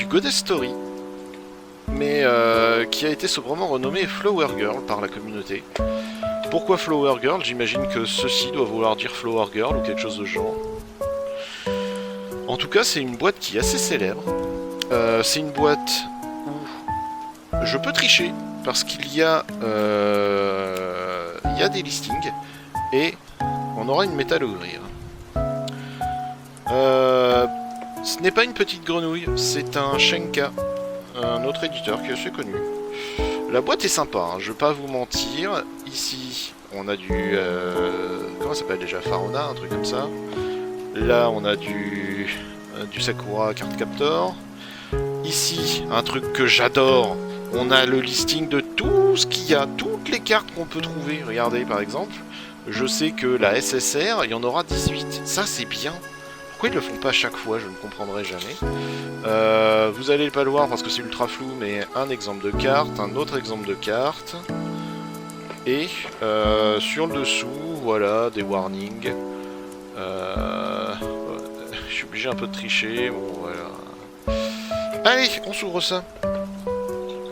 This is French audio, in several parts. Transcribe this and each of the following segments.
Goddess Story, mais qui a été sobrement renommé Flower Girl par la communauté. Pourquoi Flower Girl? J'imagine que ceci doit vouloir dire Flower Girl ou quelque chose de ce genre. En tout cas, c'est une boîte qui est assez célèbre. C'est une boîte où je peux tricher parce qu'il y a des listings et on aura une métal à ouvrir. Ce n'est pas une petite grenouille, c'est un Shenka, un autre éditeur qui est assez connu. La boîte est sympa, hein, je vais pas vous mentir. Ici, on a du... comment ça s'appelle déjà? Farona, un truc comme ça. Là, on a du Sakura Card Captor. Ici, un truc que j'adore, on a le listing de tout ce qu'il y a, toutes les cartes qu'on peut trouver. Regardez, par exemple, je sais que la SSR, il y en aura 18. Ça, c'est bien. Pourquoi ils le font pas à chaque fois? Je ne comprendrai jamais. Vous allez pas le voir parce que c'est ultra flou, mais un exemple de carte, un autre exemple de carte. Et sur le dessous, voilà, des warnings. Je suis obligé un peu de tricher, bon voilà. Allez, on s'ouvre ça.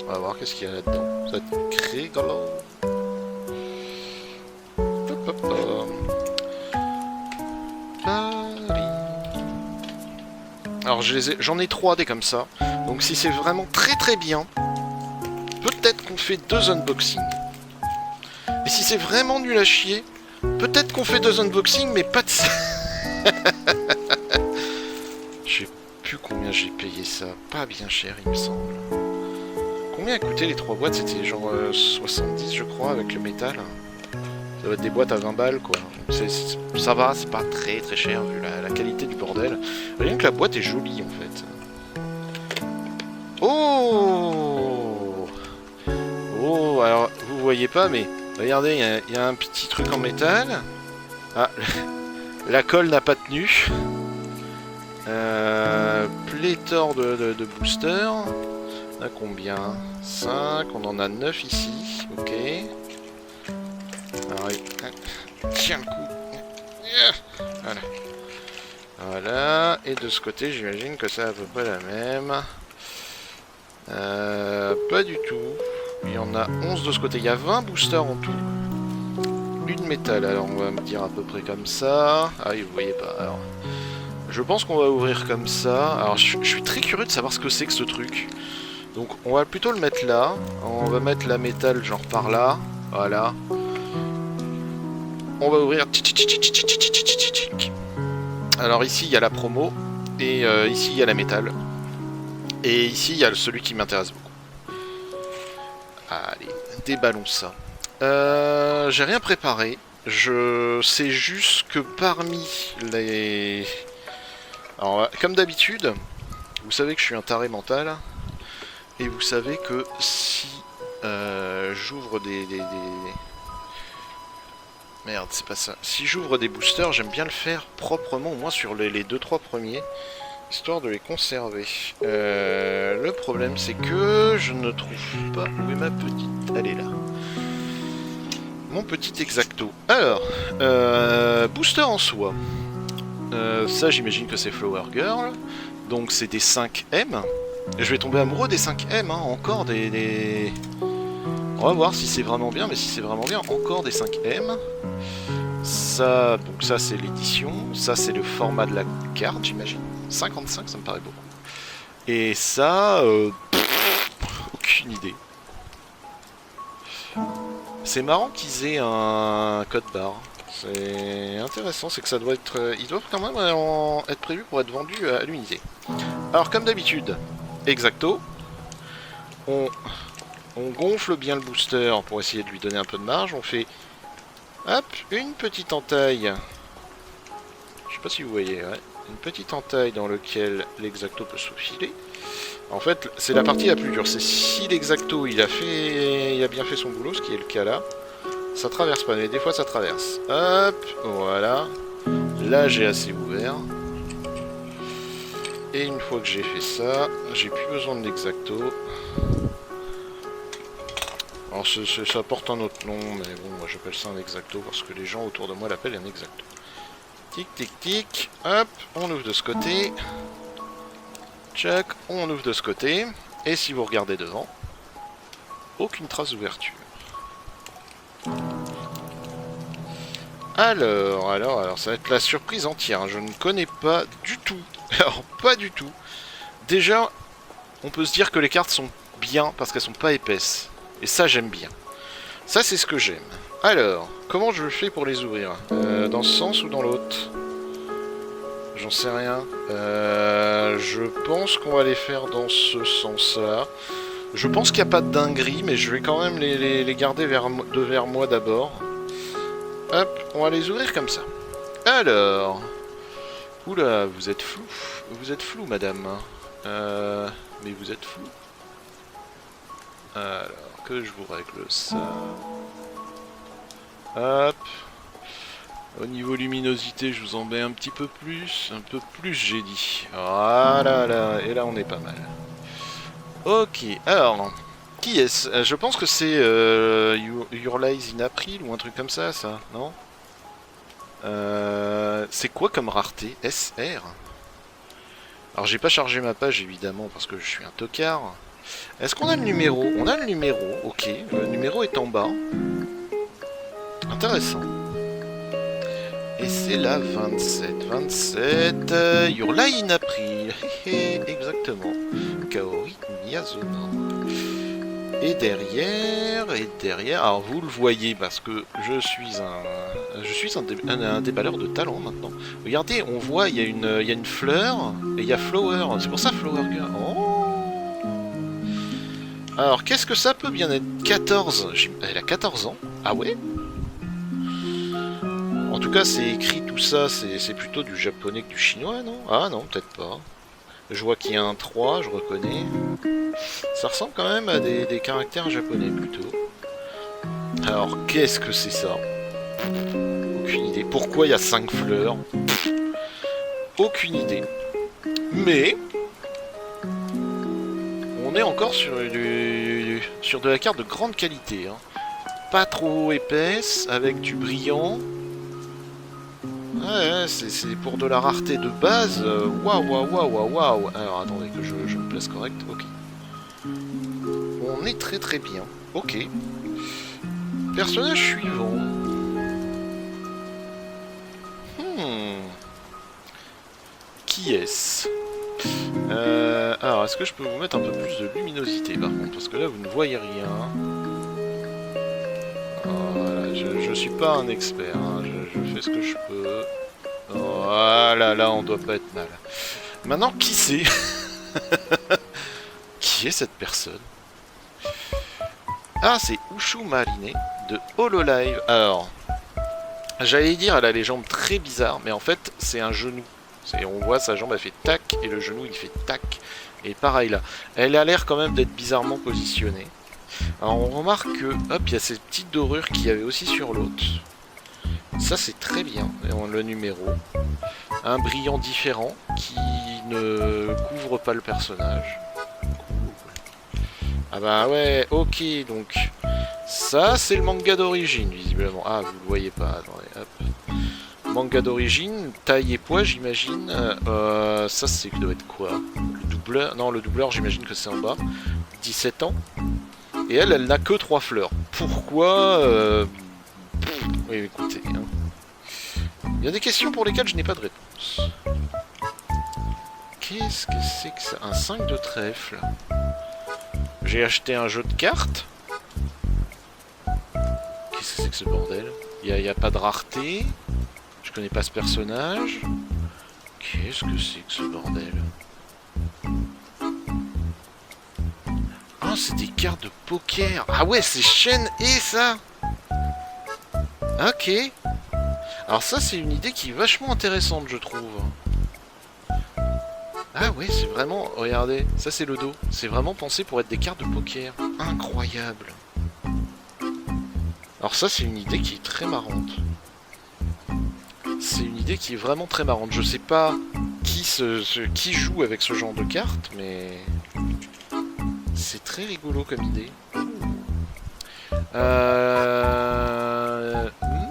On va voir qu'est-ce qu'il y a là-dedans. Ça va être rigolo. Alors j'en ai 3 des comme ça. Donc si c'est vraiment très très bien, peut-être qu'on fait 2 unboxings. Et si c'est vraiment nul à chier, peut-être qu'on fait 2 unboxings, mais pas de ça. Je sais plus combien j'ai payé ça. Pas bien cher, il me semble. Combien a coûté les 3 boîtes? C'était genre 70, je crois, avec le métal. Ça va être des boîtes à 20 balles, quoi. Ça va, c'est pas très très cher vu la qualité du bordel. Rien que la boîte est jolie, en fait. Oh! Oh, alors, vous voyez pas, mais regardez, il y a un petit truc en métal. Ah, la colle n'a pas tenu. Pléthore de boosters. On a combien? 5, on en a 9 ici. Ok. Alors, tiens le coup. Voilà. Voilà. Et de ce côté, j'imagine que c'est à peu près la même. Pas du tout. Il y en a 11 de ce côté. Il y a 20 boosters en tout. Une métal. Alors, on va me dire à peu près comme ça. Ah oui, vous voyez pas. Alors, je pense qu'on va ouvrir comme ça. Alors, je suis très curieux de savoir ce que c'est que ce truc. Donc, on va plutôt le mettre là. On va mettre la métal genre par là. Voilà. On va ouvrir. Alors ici il y a la promo et ici il y a la métal et ici il y a celui qui m'intéresse beaucoup. Allez, déballons ça. J'ai rien préparé. Je sais juste que parmi les... Alors comme d'habitude, vous savez que je suis un taré mental et vous savez que si j'ouvre des... Merde, c'est pas ça. Si j'ouvre des boosters, j'aime bien le faire proprement, au moins sur les 2-3 premiers, histoire de les conserver. Le problème, c'est que je ne trouve pas où est ma petite... Elle est là. Mon petit exacto. Alors, booster en soi. Ça, j'imagine que c'est Flower Girl. Donc, c'est des 5M. Je vais tomber amoureux des 5M, hein. Encore des... On va voir si c'est vraiment bien, mais si c'est vraiment bien, encore des 5M. Ça, donc ça c'est l'édition, ça c'est le format de la carte, j'imagine. 55, ça me paraît beaucoup. Et ça, aucune idée. C'est marrant qu'ils aient un code barre. C'est intéressant, c'est que ça doit être... Ils doivent quand même être prévus pour être vendus à l'unité. Alors comme d'habitude, exacto. On gonfle bien le booster pour essayer de lui donner un peu de marge. On fait, hop, une petite entaille. Je sais pas si vous voyez, ouais. Une petite entaille dans laquelle l'exacto peut se faufiler. En fait, c'est la partie la plus dure. C'est si l'exacto il a bien fait son boulot, ce qui est le cas là. Ça traverse pas, mais des fois ça traverse. Hop, voilà. Là j'ai assez ouvert. Et une fois que j'ai fait ça, j'ai plus besoin de l'exacto. Alors ça porte un autre nom, mais bon, moi j'appelle ça un exacto parce que les gens autour de moi l'appellent un exacto. Tic tic tic, hop, on ouvre de ce côté. Tchac, on ouvre de ce côté. Et si vous regardez devant, aucune trace d'ouverture. Alors, ça va être la surprise entière. Hein. Je ne connais pas du tout. Alors, pas du tout. Déjà, on peut se dire que les cartes sont bien parce qu'elles sont pas épaisses. Et ça, j'aime bien. Ça, c'est ce que j'aime. Alors, comment je fais pour les ouvrir? Dans ce sens ou dans l'autre? J'en sais rien. Je pense qu'on va les faire dans ce sens-là. Je pense qu'il n'y a pas de dinguerie, mais je vais quand même les garder vers moi d'abord. Hop, on va les ouvrir comme ça. Alors... Oula, vous êtes flou. Vous êtes flou, madame. Mais vous êtes flou. Alors, que je vous règle ça. Hop. Au niveau luminosité, je vous en mets un petit peu plus. Un peu plus, j'ai dit. Voilà, là. Et là, on est pas mal. Ok, alors... Qui est-ce? Je pense que c'est Your Lies in April ou un truc comme ça, non? C'est quoi comme rareté? SR? Alors j'ai pas chargé ma page évidemment parce que je suis un tocard. Est-ce qu'on a le numéro? On a le numéro, ok. Le numéro est en bas. Intéressant. Et c'est la 27. 27. Your Lie in April. Exactement. Kaori Miyazuna. Et derrière, alors vous le voyez parce que je suis un déballeur de talent maintenant. Regardez, on voit, il y a une fleur et il y a Flower. C'est pour ça Flower Girl. Oh. Alors, qu'est-ce que ça peut bien être? 14. Elle a 14 ans. Ah ouais? En tout cas, c'est écrit tout ça, c'est plutôt du japonais que du chinois, non? Ah non, peut-être pas. Je vois qu'il y a un 3, je reconnais. Ça ressemble quand même à des caractères japonais plutôt. Alors, qu'est-ce que c'est ça? Aucune idée. Pourquoi il y a 5 fleurs? Aucune idée. Mais... on est encore sur de la carte de grande qualité. Hein. Pas trop épaisse, avec du brillant. Ouais, c'est pour de la rareté de base. Waouh. Alors, attendez que je me place correct. Ok. On est très très bien. Ok. Personnage suivant. Qui est-ce? Alors, est-ce que je peux vous mettre un peu plus de luminosité par contre? Parce que là, vous ne voyez rien. Voilà, je suis pas un expert. Hein. Je fais ce que je peux. Voilà, là, on doit pas être mal. Maintenant, qui c'est? Qui est cette personne? Ah, c'est Ushu Marine de Hololive. Alors, j'allais dire, elle a les jambes très bizarres, mais en fait, c'est un genou. On voit sa jambe, elle fait tac, et le genou, il fait tac. Et pareil là. Elle a l'air quand même d'être bizarrement positionnée. Alors, on remarque que, hop, il y a ces petites dorures qu'il y avait aussi sur l'autre. Ça, c'est très bien. Et on le numéro. Un brillant différent qui ne couvre pas le personnage. Ah bah ouais, ok, donc ça c'est le manga d'origine visiblement. Ah, vous le voyez pas, attendez, hop. Manga d'origine, taille et poids j'imagine. Ça c'est doit être quoi? Le doubleur? Non, le doubleur j'imagine que c'est en bas. 17 ans. Et elle n'a que 3 fleurs. Pourquoi Oui, écoutez. Hein. Il y a des questions pour lesquelles je n'ai pas de réponse. Qu'est-ce que c'est que ça? Un 5 de trèfle. J'ai acheté un jeu de cartes. Qu'est-ce que c'est que ce bordel? Il n'y a pas de rareté. Je connais pas ce personnage. Qu'est-ce que c'est que ce bordel? Ah, c'est des cartes de poker. Ah ouais, c'est Shen et ça. Ok. Alors ça, c'est une idée qui est vachement intéressante, je trouve. Ah ouais, c'est vraiment... Regardez, ça c'est le dos. C'est vraiment pensé pour être des cartes de poker. Incroyable. Alors ça, c'est une idée qui est très marrante. C'est une idée qui est vraiment très marrante. Je sais pas qui joue avec ce genre de cartes, mais... c'est très rigolo comme idée.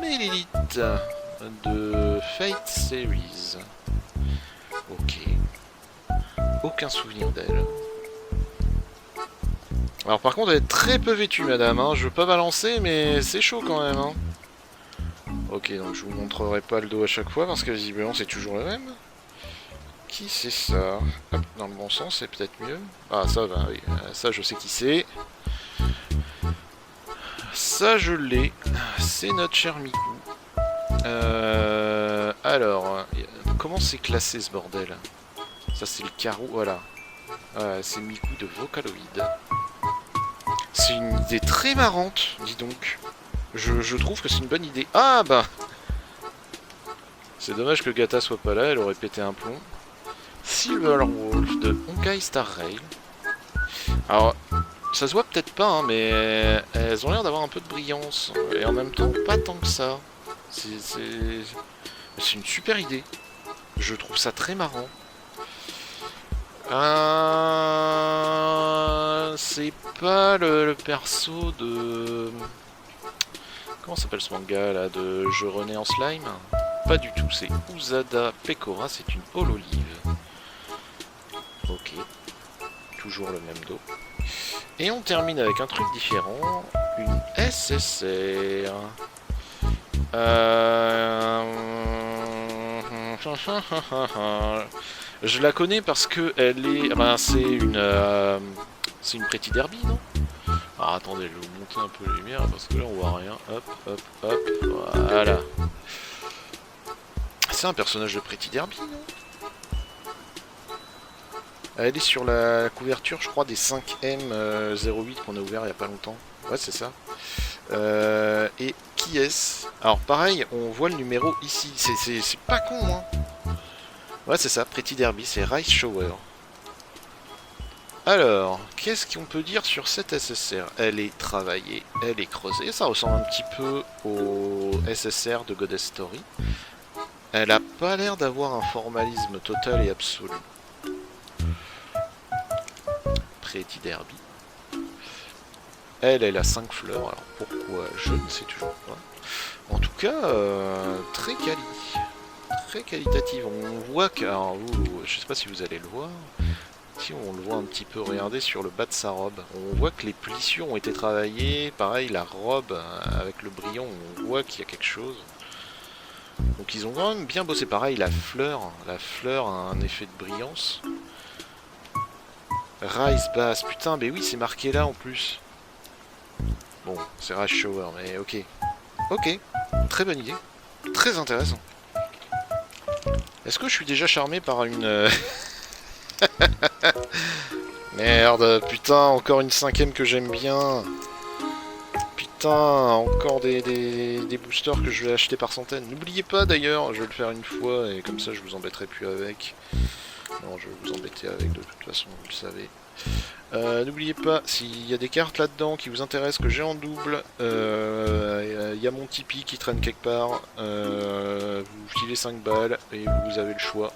Mélilith de Fate Series. Ok. aucun souvenir d'elle. Alors par contre elle est très peu vêtue madame, hein. Je veux pas balancer mais c'est chaud quand même. Hein. Ok, donc je vous montrerai pas le dos à chaque fois parce que visiblement c'est toujours le même. Qui c'est ça? Hop, dans le bon sens c'est peut-être mieux. Ah ça va, oui, ça je sais qui c'est. Ça je l'ai, c'est notre cher Miku. Alors, comment c'est classé ce bordel? Ça c'est le carreau, voilà. C'est Miku de Vocaloid. C'est une idée très marrante, dis donc. Je trouve que c'est une bonne idée. Ah bah c'est dommage que Gata soit pas là, elle aurait pété un plomb. Silverwolf de Honkai Star Rail. Alors, ça se voit peut-être pas, hein, mais elles ont l'air d'avoir un peu de brillance. Et en même temps, pas tant que ça. C'est une super idée. Je trouve ça très marrant. C'est pas le perso de... Comment s'appelle ce manga là? De Je renais en slime? Pas du tout, c'est Usada Pekora, c'est une hololive. Ok. Toujours le même dos. Et on termine avec un truc différent. Une SSR. Je la connais parce que elle est... Ben, c'est une Pretty Derby, non? Alors attendez, je vais vous monter un peu la lumière parce que là on voit rien. Hop, hop, hop. Voilà. C'est un personnage de Pretty Derby, non? Elle est sur la couverture, je crois, des 5M08 qu'on a ouvert il y a pas longtemps. Ouais, c'est ça. Et qui est-ce? Alors pareil, on voit le numéro ici. C'est pas con, hein. Ouais, c'est ça, Pretty Derby, c'est Rice Shower. Alors, qu'est-ce qu'on peut dire sur cette SSR? Elle est travaillée, elle est creusée. Ça ressemble un petit peu au SSR de Goddess Story. Elle a pas l'air d'avoir un formalisme total et absolu. Pretty Derby. Elle a 5 fleurs. Alors pourquoi? Je ne sais toujours pas. En tout cas, très quali. Très qualitative. On voit que... Alors, je sais pas si vous allez le voir. Si on le voit un petit peu, regardez sur le bas de sa robe. On voit que les plissures ont été travaillées. Pareil, la robe avec le brillant, on voit qu'il y a quelque chose. Donc ils ont quand même bien bossé. Pareil, la fleur a un effet de brillance. Rise Bass, putain, mais oui, c'est marqué là en plus. Bon, c'est Rise Shower, mais ok. Ok, très bonne idée. Très intéressant. Est-ce que je suis déjà charmé par une... Merde, putain, encore une 5ème que j'aime bien. Putain, encore des boosters que je vais acheter par centaines. N'oubliez pas d'ailleurs, je vais le faire une fois et comme ça je vous embêterai plus avec. Non, je vais vous embêter avec de toute façon, vous le savez. N'oubliez pas, s'il y a des cartes là-dedans qui vous intéressent que j'ai en double, il y a mon Tipeee qui traîne quelque part. Vous filez 5 balles et vous avez le choix.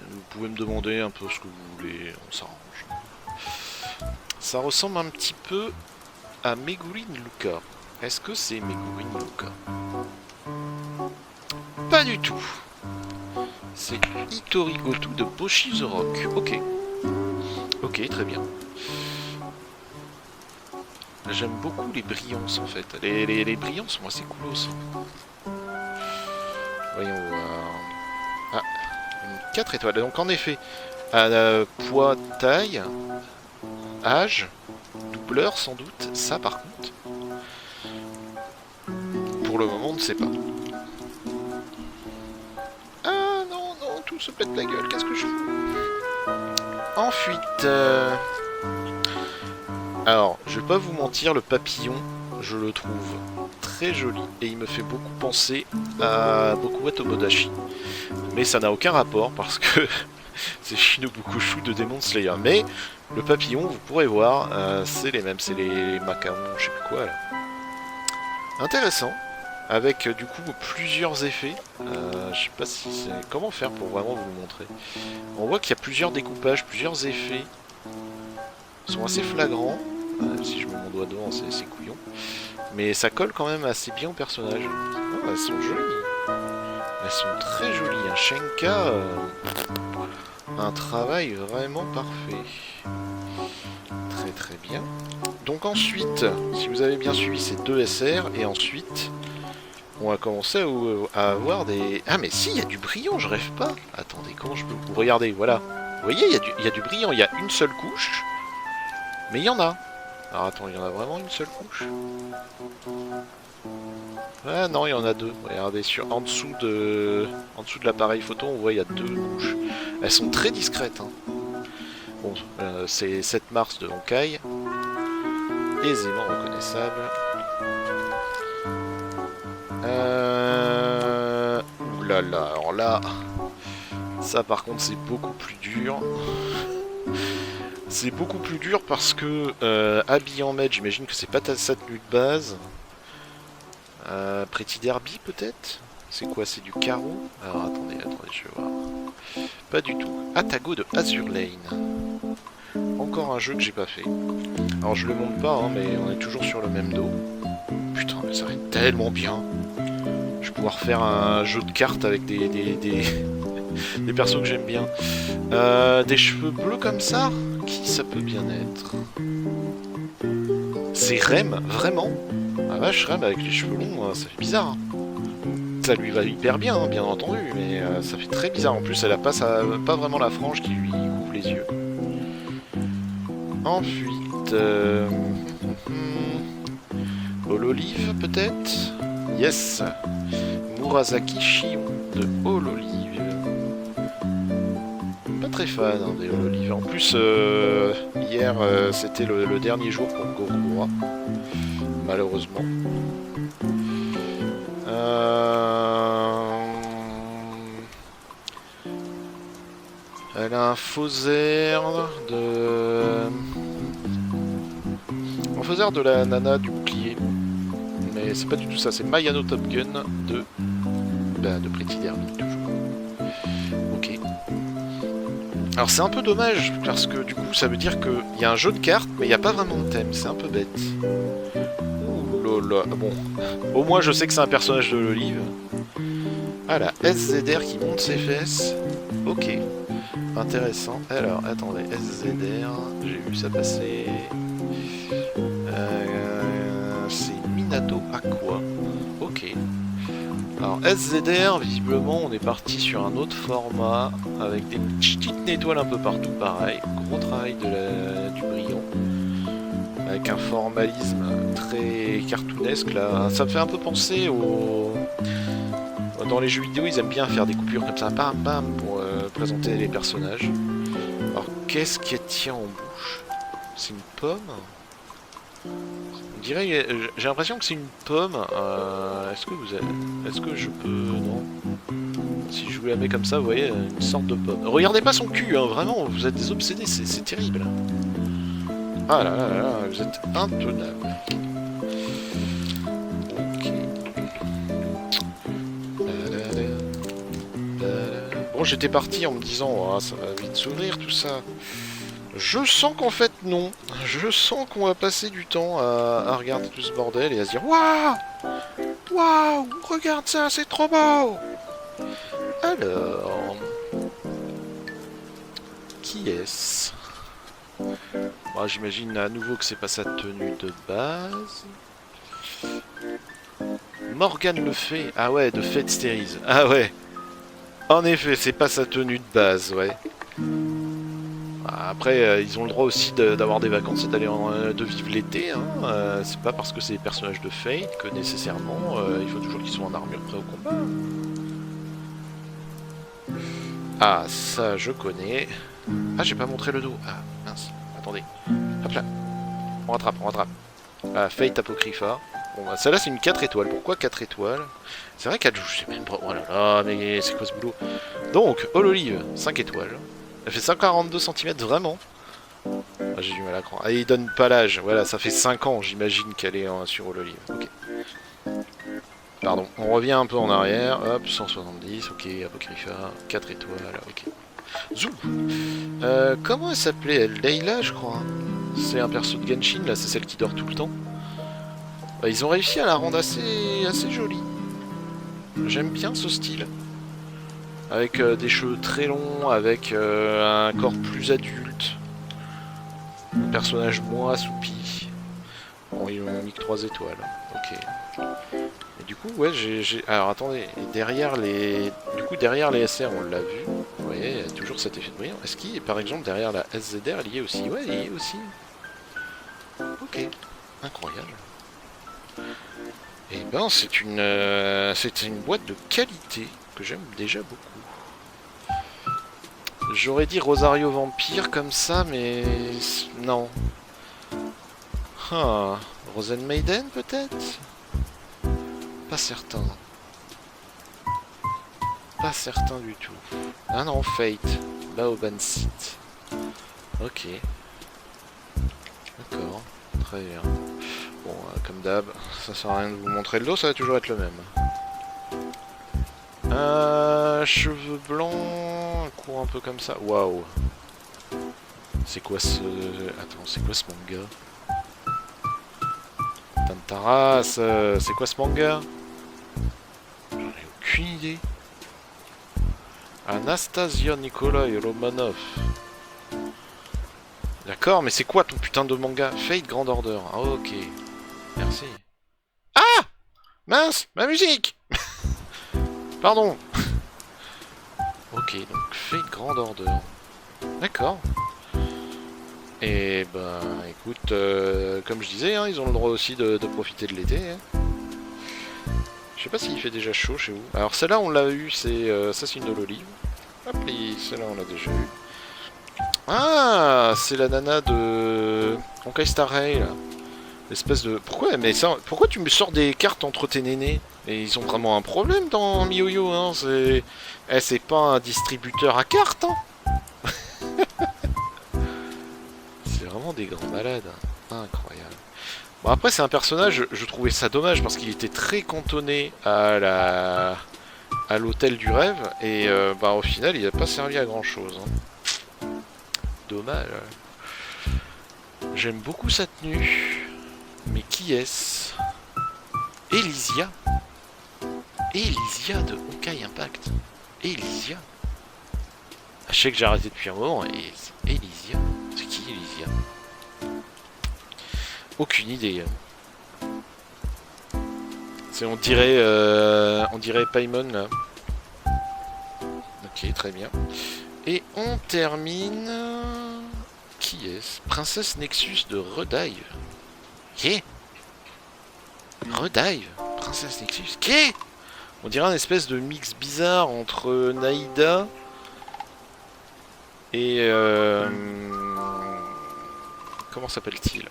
Vous pouvez me demander un peu ce que vous voulez, on s'arrange. Ça ressemble un petit peu à Meguri Luka. Est-ce que c'est Meguri Luka? Pas du tout. C'est Hitori Goto de Boshi the Rock. Ok. Ok, très bien. J'aime beaucoup les brillances en fait. Les brillances sont assez coolos. Voyons voir. Ah, une 4 étoiles. Donc en effet, poids, taille, âge, doubleur sans doute. Ça par contre, pour le moment on ne sait pas. Ah non, non, tout se pète la gueule. Qu'est-ce que je fais? Ensuite, alors, je vais pas vous mentir, le papillon, je le trouve très joli et il me fait beaucoup penser à Bokuwa Tomodachi. Mais ça n'a aucun rapport parce que c'est Shinobukushu de Demon Slayer. Mais le papillon, vous pourrez voir, c'est les mêmes, c'est les macarons, je sais plus quoi là. Intéressant, avec du coup plusieurs effets. Je sais pas si c'est... Comment faire pour vraiment vous le montrer? On voit qu'il y a plusieurs découpages, plusieurs effets. Ils sont assez flagrants. Si je mets mon doigt devant, c'est couillon. Mais ça colle quand même assez bien au personnage. Oh, elles sont jolies. Elles sont très jolies. Un Shenka... un travail vraiment parfait. Très très bien. Donc ensuite, si vous avez bien suivi, c'est 2 SR, et ensuite, on va commencer à avoir des... Ah mais si, il y a du brillant, je rêve pas. Attendez, comment je peux... Regardez, voilà. Vous voyez, il y a du brillant, il y a une seule couche, mais il y en a. Alors attends, il y en a vraiment une seule couche? Ah non, il y en a 2. Regardez, en dessous de l'appareil photo, on voit il y a 2 couches. Elles sont très discrètes. Hein. Bon, c'est 7 mars de Honkai. Aisément reconnaissable. Oulala, alors là... Ça par contre c'est beaucoup plus dur. C'est beaucoup plus dur parce que habillé en maître, j'imagine que c'est pas sa tenue de base. Pretty Derby peut-être? C'est quoi? C'est du carreau? Alors attendez, je vais voir. Pas du tout. Atago de Azur Lane. Encore un jeu que j'ai pas fait. Alors je le montre pas, hein, mais on est toujours sur le même dos. Putain, mais ça va être tellement bien. Je vais pouvoir faire un jeu de cartes avec des persos que j'aime bien. Des cheveux bleus comme ça? Qui ça peut bien être? C'est Rem, vraiment? Ah vache, Rem avec les cheveux longs, ça fait bizarre. Hein. Ça lui va hyper bien, hein, bien entendu, mais ça fait très bizarre. En plus, elle a pas vraiment la frange qui lui couvre les yeux. Ensuite... Hololive, peut-être? Yes! Murasaki Shion de Hololive. Pas très fan hein, des Hololive. En plus, hier, c'était le dernier jour pour Gokura. Malheureusement. Elle a un faux air de... Un faux air de la nana du bouclier. Mais c'est pas du tout ça, c'est Mayano Top Gun de Pretty Derby, toujours. Ok. Alors c'est un peu dommage, parce que du coup ça veut dire qu'il y a un jeu de cartes, mais il n'y a pas vraiment de thème, c'est un peu bête. Ouh là là, bon. Au moins je sais que c'est un personnage de l'olive. Ah la SZR qui monte ses fesses. Ok. Intéressant. Alors, attendez, SZR, j'ai vu ça passer. C'est Minato Aqua. Ok. Alors, SZR, visiblement, on est parti sur un autre format, avec des petites étoiles un peu partout, pareil. Gros travail du brillant. Avec un formalisme très cartoonesque, là. Ça me fait un peu penser au... Dans les jeux vidéo, ils aiment bien faire des coupures comme ça, bam bam, pour présenter les personnages. Alors, qu'est-ce qu'elle tient en bouche? C'est une pomme? On dirait, j'ai l'impression que c'est une pomme. Est-ce que je peux... Non. Si je vous la mets comme ça, vous voyez, une sorte de pomme. Regardez pas son cul, hein, vraiment, vous êtes des obsédés, c'est terrible. Ah là là là là, vous êtes intenables. Bon, j'étais parti en me disant, ah, ça va vite s'ouvrir tout ça. Je sens qu'en fait, non. Je sens qu'on va passer du temps à regarder tout ce bordel et à se dire, waouh! Waouh! Regarde ça, c'est trop beau! Alors... Qui est-ce? Bon, j'imagine à nouveau que c'est pas sa tenue de base. Morgane le fait. Ah ouais, de Fate Stérize. Ah ouais. En effet, c'est pas sa tenue de base, ouais. Après, ils ont le droit aussi d'avoir des vacances et de vivre l'été. Hein. C'est pas parce que c'est des personnages de Fate que nécessairement il faut toujours qu'ils soient en armure prêts au combat. Ah, ça je connais. Ah, j'ai pas montré le dos. Ah, mince. Attendez. Hop là. On rattrape, on rattrape. Ah, Fate Apocrypha. Bon, bah, celle-là c'est une 4 étoiles. Pourquoi 4 étoiles? C'est vrai qu'elle joue, je sais même pas. Oh là là, mais c'est quoi ce boulot? Donc, Hololive, 5 étoiles. Elle fait 142 cm, vraiment. Ah, j'ai du mal à croire. Ah, il donne pas l'âge. Voilà, ça fait 5 ans, j'imagine qu'elle est sur Hololive. Ok. Pardon, on revient un peu en arrière. Hop, 170, ok, Apocrypha, 4 étoiles, ok. Zou. Comment elle s'appelait elle? Leila, je crois. C'est un perso de Genshin, là, c'est celle qui dort tout le temps. Bah, ils ont réussi à la rendre assez jolie. J'aime bien ce style. avec des cheveux très longs, avec un corps plus adulte, un personnage moins assoupi. Bon, ils m'ont mis que 3 étoiles. Ok. Et du coup, ouais, alors attendez, et derrière les... Du coup, derrière les SR, on l'a vu. Vous voyez, il y a toujours cet effet de brillant. Est-ce qu'il, par exemple, derrière la SZR, il y est aussi? Ouais, il y est aussi. Ok. Incroyable. Et ben, c'est une boîte de qualité que j'aime déjà beaucoup. J'aurais dit Rosario Vampire comme ça, mais... Non. Ah, Rosen Maiden, peut-être? Pas certain. Pas certain du tout. Ah non, Fate. Baoban Site. Ok. D'accord. Très bien. Bon, comme d'hab, ça sert à rien de vous montrer le dos, ça va toujours être le même. Cheveux blancs, un cours un peu comme ça. Waouh. C'est quoi ce... Attends, c'est quoi ce manga? Tantaras, c'est quoi ce manga? J'en ai aucune idée. Anastasia Nikolai Romanov. D'accord, mais c'est quoi ton putain de manga? Fate Grand Order. Ah, ok. Merci. Ah! Mince! Ma musique! Pardon. Ok, donc Fate Grand Order. D'accord. Et ben, écoute, comme je disais, hein, ils ont le droit aussi de profiter de l'été. Hein. Je sais pas s'il fait déjà chaud chez vous. Alors celle-là, on l'a eu, c'est Assassin de l'Olive. Hop, celle-là, on l'a déjà eu. Ah, c'est la nana de Honkai Star Rail. L'espèce de... Pourquoi, mais ça... Pourquoi tu me sors des cartes entre tes nénés? Et ils ont vraiment un problème dans MiYoYo, hein. C'est... Eh, c'est pas un distributeur à cartes, hein. C'est vraiment des grands malades. Incroyable. Bon, après, c'est un personnage, je trouvais ça dommage parce qu'il était très cantonné à l'hôtel du rêve. Et bah, au final, il n'a pas servi à grand chose. Hein. Dommage. J'aime beaucoup sa tenue. Mais qui est-ce? Elysia. Elysia de Honkai Impact. Elysia. Je sais que j'ai arrêté depuis un moment. Et Elysia. C'est qui Elysia? Aucune idée. C'est on dirait Paimon là. Ok, très bien. Et on termine. Qui est-ce? Princesse Nexus de Redive. Qui? Redive? Princesse Nexus? Qui? On dirait un espèce de mix bizarre entre Naïda et comment s'appelle-t-il?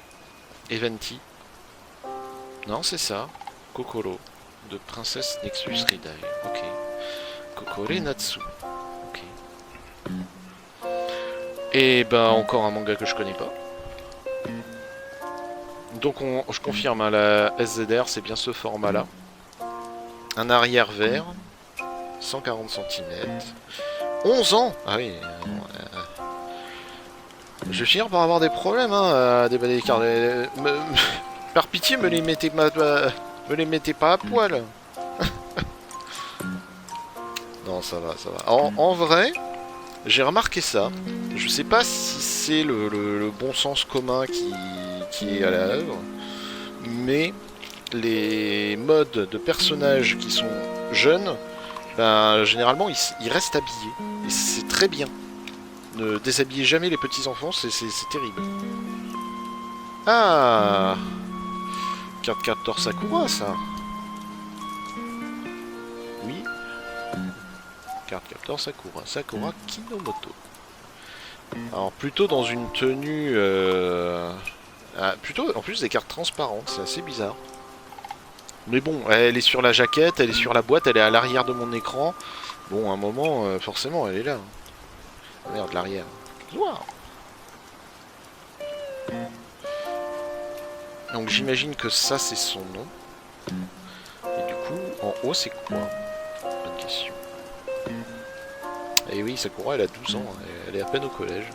Eventi. Non, c'est ça. Kokoro de Princesse Nexus Redive. Ok. Kokore Natsu. Ok. Et ben encore un manga que je connais pas. Donc je confirme, hein, la SZR c'est bien ce format là. Un arrière vert, 140 cm, 11 ans. Ah oui. Je vais finir par avoir des problèmes à déballer les cartes. Par pitié, me les mettez pas à poil. Non, ça va, ça va. En vrai, j'ai remarqué ça. Je sais pas si c'est le bon sens commun qui est à l'œuvre, mais les modes de personnages qui sont jeunes, ben, généralement, ils restent habillés. Et c'est très bien. Ne déshabillez jamais les petits enfants, c'est terrible. Ah, carte captor Sakura, ça. Oui. Carte captor Sakura. Sakura Kinomoto. Alors, plutôt dans une tenue... plutôt, en plus, des cartes transparentes, c'est assez bizarre. Mais bon, elle est sur la jaquette, elle est sur la boîte, elle est à l'arrière de mon écran. Bon, à un moment, forcément, elle est là. Merde, l'arrière. Wow. Donc j'imagine que ça c'est son nom. Et du coup, en haut c'est quoi? Bonne question. Et oui, Sakura elle a 12 ans, elle est à peine au collège.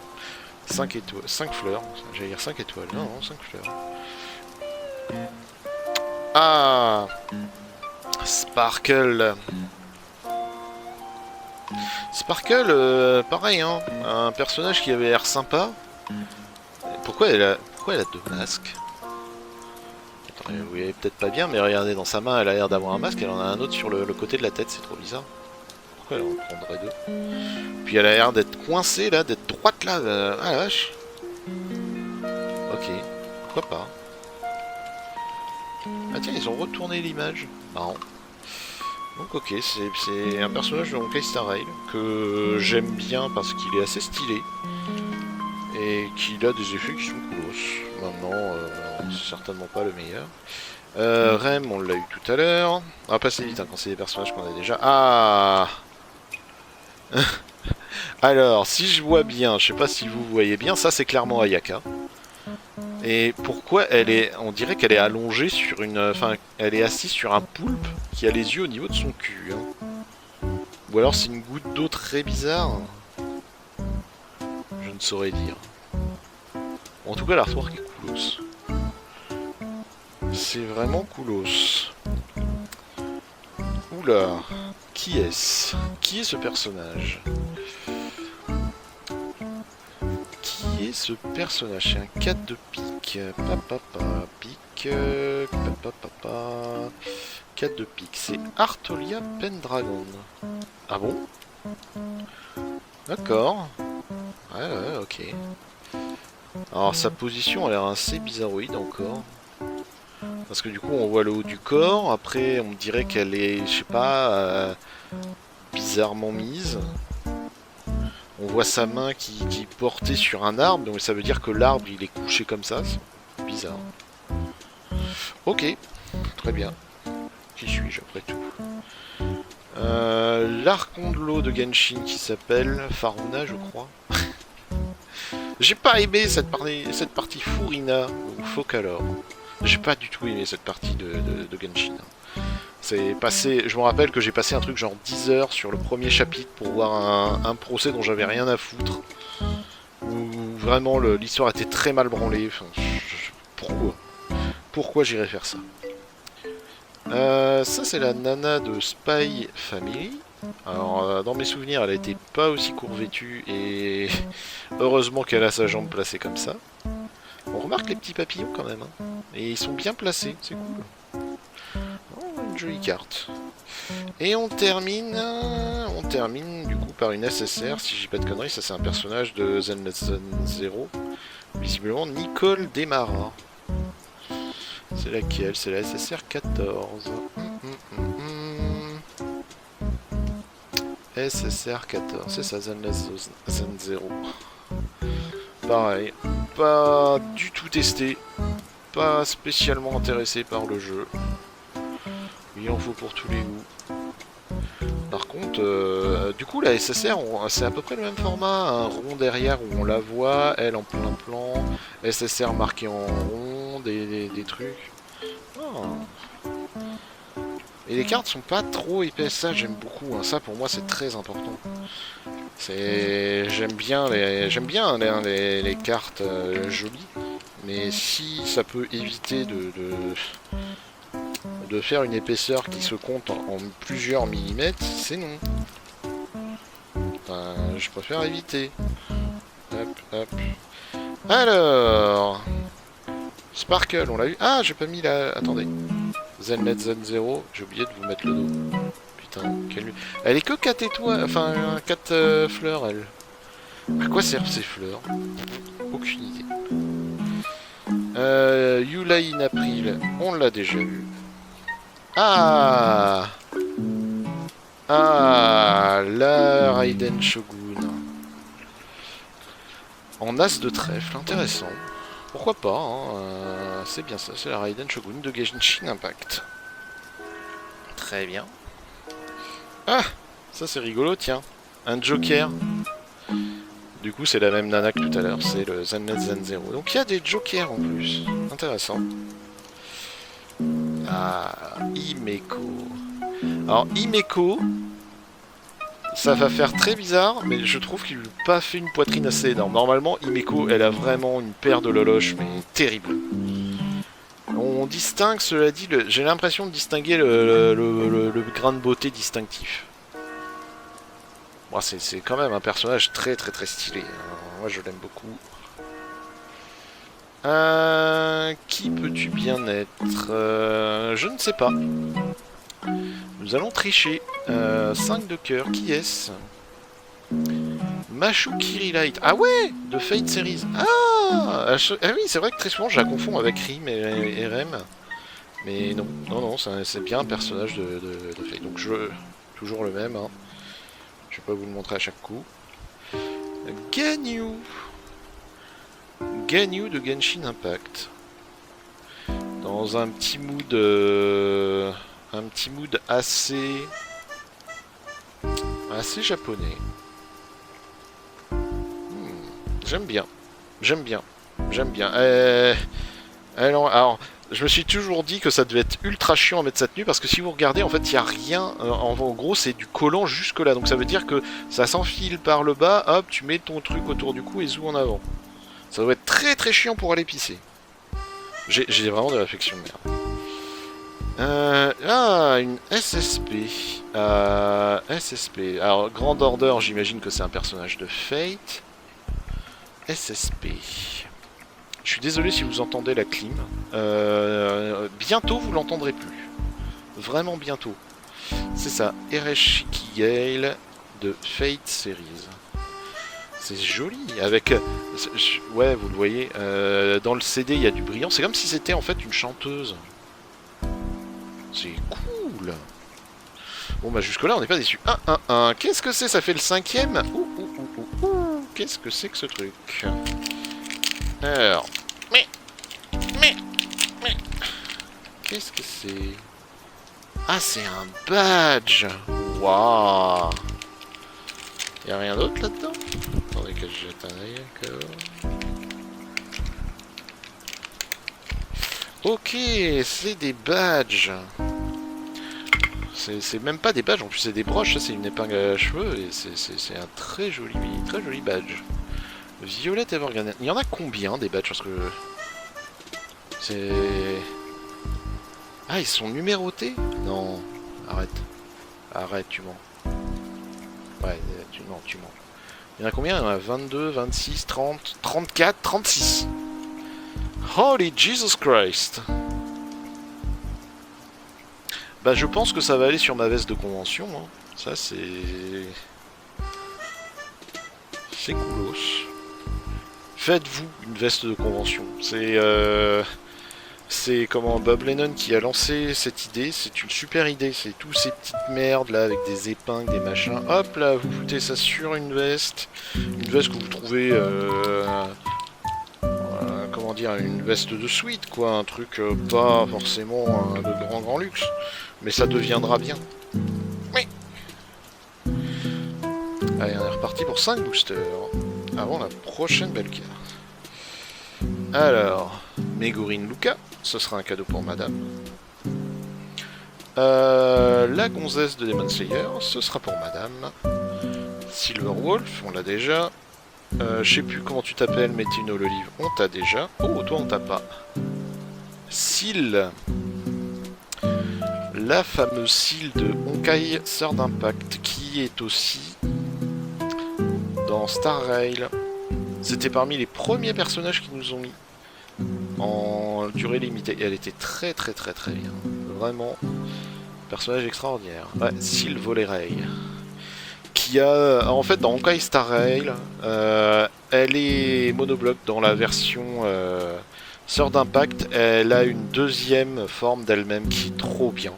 5 étoiles, 5 fleurs, j'allais dire 5 étoiles, non, 5 fleurs. Ah, Sparkle. Sparkle, pareil, hein. Un personnage qui avait l'air sympa. Pourquoi elle a deux masques? Attends, vous voyez peut-être pas bien, mais regardez, dans sa main, elle a l'air d'avoir un masque, elle en a un autre sur le côté de la tête, c'est trop bizarre. Pourquoi elle en prendrait deux? Puis elle a l'air d'être coincée, là, d'être droite, là. Ah la vache. Ok, pourquoi pas. Ah tiens, ils ont retourné l'image. Marrant. Donc ok, c'est un personnage de Honkai Star Rail que j'aime bien parce qu'il est assez stylé. Et qu'il a des effets qui sont coolos. Maintenant, c'est certainement pas le meilleur. Rem, on l'a eu tout à l'heure. On va passer vite hein, quand c'est des personnages qu'on a déjà. Ah. Alors, si je vois bien, je sais pas si vous voyez bien, ça c'est clairement Ayaka. Et pourquoi elle est... On dirait qu'elle est allongée sur une... Enfin, elle est assise sur un poulpe qui a les yeux au niveau de son cul. Hein. Ou alors c'est une goutte d'eau très bizarre. Je ne saurais dire. En tout cas, l'artwork est coolos. C'est vraiment coolos. Oula. Qui est-ce? Qui est ce personnage? Qui est ce personnage? C'est un 4 de pique. Papa, pique. Papa. 4 de pique. C'est Artolia Pendragon. Ah bon? D'accord. Ouais, ok. Alors sa position a l'air assez bizarroïde encore. Parce que du coup on voit le haut du corps, après on dirait qu'elle est, je sais pas, bizarrement mise. On voit sa main qui est portée sur un arbre, donc ça veut dire que l'arbre il est couché comme ça, c'est bizarre. Ok, très bien. Qui suis-je après tout? L'archon de Genshin qui s'appelle Faruna je crois. J'ai pas aimé cette partie Furina ou Focalor. J'ai pas du tout aimé cette partie de Genshin. C'est passé. Je me rappelle que j'ai passé un truc genre 10 heures sur le premier chapitre pour voir un procès dont j'avais rien à foutre. Où vraiment l'histoire était très mal branlée. Enfin, pourquoi? Pourquoi j'irais faire ça? Ça c'est la nana de Spy Family. Alors dans mes souvenirs elle a été pas aussi court-vêtue et heureusement qu'elle a sa jambe placée comme ça. On remarque les petits papillons quand même hein. Et ils sont bien placés, c'est cool. Oh, une jolie carte. Et on termine du coup par une SSR, si j'ai pas de conneries, ça c'est un personnage de Zenless Zero. Visiblement Nicole Demara. C'est laquelle? C'est la SSR 14. SSR 14, c'est ça, Zenless Zen 0. Pareil, pas du tout testé, pas spécialement intéressé par le jeu. Il en faut pour tous les goûts. Par contre, du coup la SSR, c'est à peu près le même format, un rond derrière où on la voit, elle en plein plan, SSR marqué en rond, des trucs. Oh. Et les cartes sont pas trop épaisses, ça j'aime beaucoup, hein. Ça pour moi c'est très important. J'aime bien les cartes jolies, mais si ça peut éviter de faire une épaisseur qui se compte en plusieurs millimètres, c'est non. Enfin, je préfère éviter. Hop. Alors, Sparkle, on l'a eu. Ah, j'ai pas mis la... Attendez. Zenless Zen 0, j'ai oublié de vous mettre le dos. Putain, quelle... Elle est que 4 étoiles, enfin 4 fleurs, elle. À quoi servent ces fleurs? Aucune idée. Yulai in April, on l'a déjà vu. Ah, la Raiden Shogun. En as de trèfle, intéressant. Pourquoi pas, hein, c'est bien ça, c'est la Raiden Shogun de Genshin Impact. Très bien. Ah, ça c'est rigolo, tiens. Un Joker. Du coup, c'est la même nana que tout à l'heure, c'est le Zenless Zen 0. Donc il y a des Jokers en plus. Intéressant. Ah, Himeko. Alors, Himeko, ça va faire très bizarre, mais je trouve qu'il n'a pas fait une poitrine assez énorme. Normalement, Himeko, elle a vraiment une paire de loloches, mais terrible. On distingue, cela dit, j'ai l'impression de distinguer le grain de beauté distinctif. Oh, c'est quand même un personnage très très très stylé. Moi je l'aime beaucoup. Qui peux-tu bien être? Je ne sais pas. Nous allons tricher. 5 de cœur, qui est-ce? Mashu Kirilight. Ah ouais, de Fate Series. Ah oui, c'est vrai que très souvent je la confonds avec Rim et Rem. Mais non, non, non, c'est bien un personnage de Fate. Donc toujours le même. Hein. Je vais pas vous le montrer à chaque coup. Ganyu. Ganyu de Genshin Impact. Dans un petit mood assez japonais. J'aime bien. J'aime bien. J'aime bien. Alors, je me suis toujours dit que ça devait être ultra chiant à mettre sa tenue parce que si vous regardez, en fait, il n'y a rien. En gros, c'est du collant jusque là. Donc ça veut dire que ça s'enfile par le bas. Hop, tu mets ton truc autour du cou et zou en avant. Ça doit être très très chiant pour aller pisser. J'ai vraiment des réflexions de merde. Une SSP. SSP. Alors, Grand Order, j'imagine que c'est un personnage de Fate. SSP. Je suis désolé si vous entendez la clim. Bientôt, vous l'entendrez plus. Vraiment bientôt. C'est ça. Ereshiki Gale de Fate Series. C'est joli. Avec... ouais, vous le voyez. Dans le CD, il y a du brillant. C'est comme si c'était en fait une chanteuse. C'est cool. Bon, bah jusque-là, on n'est pas déçus. 1. Qu'est-ce que c'est? Ça fait le 5e. Qu'est-ce que c'est que ce truc? Alors... Mais... Qu'est-ce que c'est? Ah, c'est un badge. Waouh. Y'a rien d'autre là-dedans? Attendez que je jette un œil encore. Ok, c'est des badges. C'est même pas des badges, en plus c'est des broches, ça c'est une épingle à cheveux et c'est un très joli badge. Violette Evergarden. Il y en a combien des badges? Parce que... c'est... Ah, ils sont numérotés? Non, arrête. Arrête, tu mens. Ouais, tu mens. Il y en a combien? Il y en a 22, 26, 30, 34, 36. Holy Jesus Christ. Bah je pense que ça va aller sur ma veste de convention. Hein. Ça c'est... C'est coolos. Faites-vous une veste de convention. C'est comment Bob Lennon qui a lancé cette idée. C'est une super idée. C'est tous ces petites merdes là avec des épingles, des machins. Hop là, vous foutez ça sur une veste. Une veste que vous trouvez... comment dire, une veste de suite quoi. Un truc pas forcément de grand luxe. Mais ça deviendra bien. Oui. Allez, on est reparti pour 5 boosters. Avant la prochaine belle carte. Alors, Megurine Luca, ce sera un cadeau pour madame. La gonzesse de Demon Slayer, ce sera pour madame. Silverwolf, on l'a déjà. Je sais plus comment tu t'appelles, mais Tino l'olive, on t'a déjà. Oh, toi on t'a pas. Seal. La fameuse Seal de Honkai Sœur d'Impact, qui est aussi dans Star Rail. C'était parmi les premiers personnages qui nous ont mis en durée limitée. Et elle était très bien. Vraiment, personnage extraordinaire. Ouais, Seal Voleray. Qui a, en fait, dans Honkai Star Rail, elle est monobloc dans la version Sœur d'Impact. Elle a une deuxième forme d'elle-même qui est trop bien.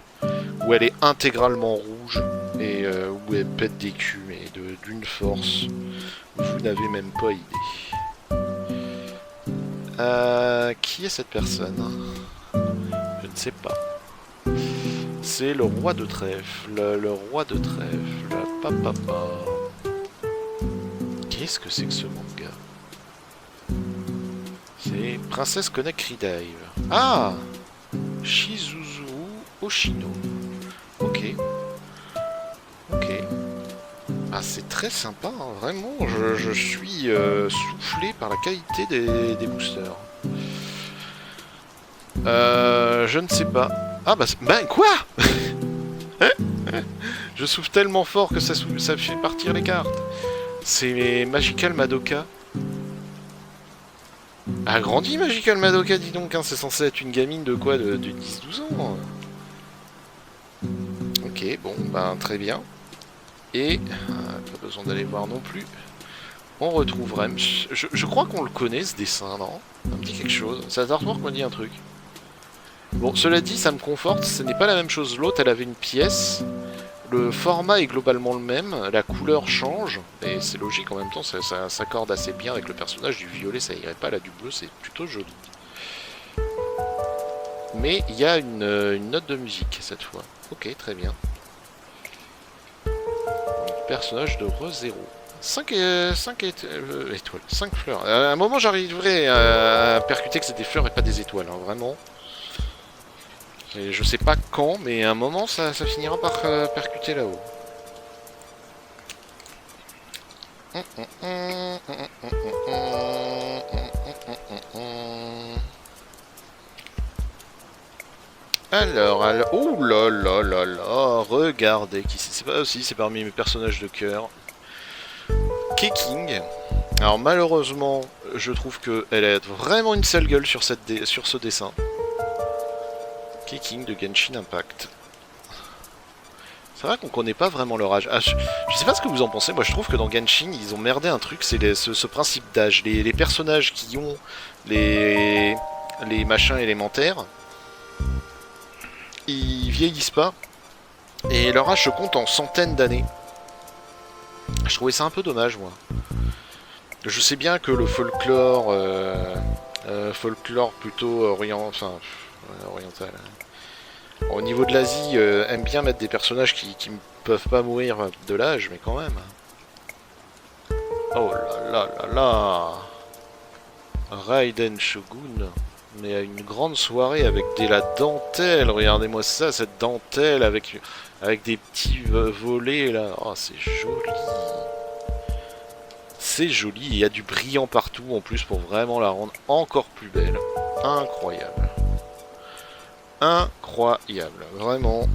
Où elle est intégralement rouge et où elle pète des culs, mais d'une force. Vous n'avez même pas idée. Qui est cette personne? Je ne sais pas. C'est le roi de trèfle. Le roi de trèfle. Papa. Qu'est-ce que c'est que ce manga? C'est Princesse Connect Redive. Ah, Shizuzu Oshino. Ok. Ah, c'est très sympa, hein. Vraiment, je suis soufflé par la qualité des boosters. Je ne sais pas. Ah bah quoi? Je souffle tellement fort que ça fait partir les cartes. C'est Magical Madoka. Agrandi Magical Madoka, dis donc, hein, c'est censé être une gamine de quoi, de 10-12 ans. Ok, bon, ben très bien. Et, pas besoin d'aller voir non plus. On retrouve Rem. Je crois qu'on le connaît ce dessin, non? Ça me dit quelque chose. C'est Artwork m'a dit un truc. Bon, cela dit, ça me conforte, ce n'est pas la même chose. L'autre, elle avait une pièce. Le format est globalement le même, la couleur change, et c'est logique en même temps, ça s'accorde assez bien avec le personnage. Du violet ça irait pas, là du bleu c'est plutôt joli. Mais il y a une note de musique cette fois. Ok, très bien. Donc, personnage de ReZero. 5 étoiles, 5 fleurs. À un moment j'arriverai à percuter que c'est des fleurs et pas des étoiles, hein, vraiment. Et je sais pas quand, mais à un moment ça finira par percuter là-haut. Alors, oh là là là là, regardez qui c'est pas aussi, c'est parmi mes personnages de cœur. Keking. Alors malheureusement, je trouve qu'elle a vraiment une sale gueule sur ce dessin. Keking de Genshin Impact. C'est vrai qu'on connaît pas vraiment leur âge. Ah, je sais pas ce que vous en pensez, moi je trouve que dans Genshin ils ont merdé un truc, c'est ce principe d'âge. Les personnages qui ont les machins élémentaires, ils vieillissent pas, et leur âge se compte en centaines d'années. Je trouvais ça un peu dommage, moi. Je sais bien que le folklore, folklore plutôt oriental, au niveau de l'Asie, aime bien mettre des personnages qui ne peuvent pas mourir de l'âge, mais quand même. Oh là là là là. Raiden Shogun, mais à une grande soirée avec la dentelle. Regardez-moi ça, cette dentelle avec des petits volets là. Oh, c'est joli. C'est joli, il y a du brillant partout en plus pour vraiment la rendre encore plus belle. Incroyable. Incroyable, vraiment.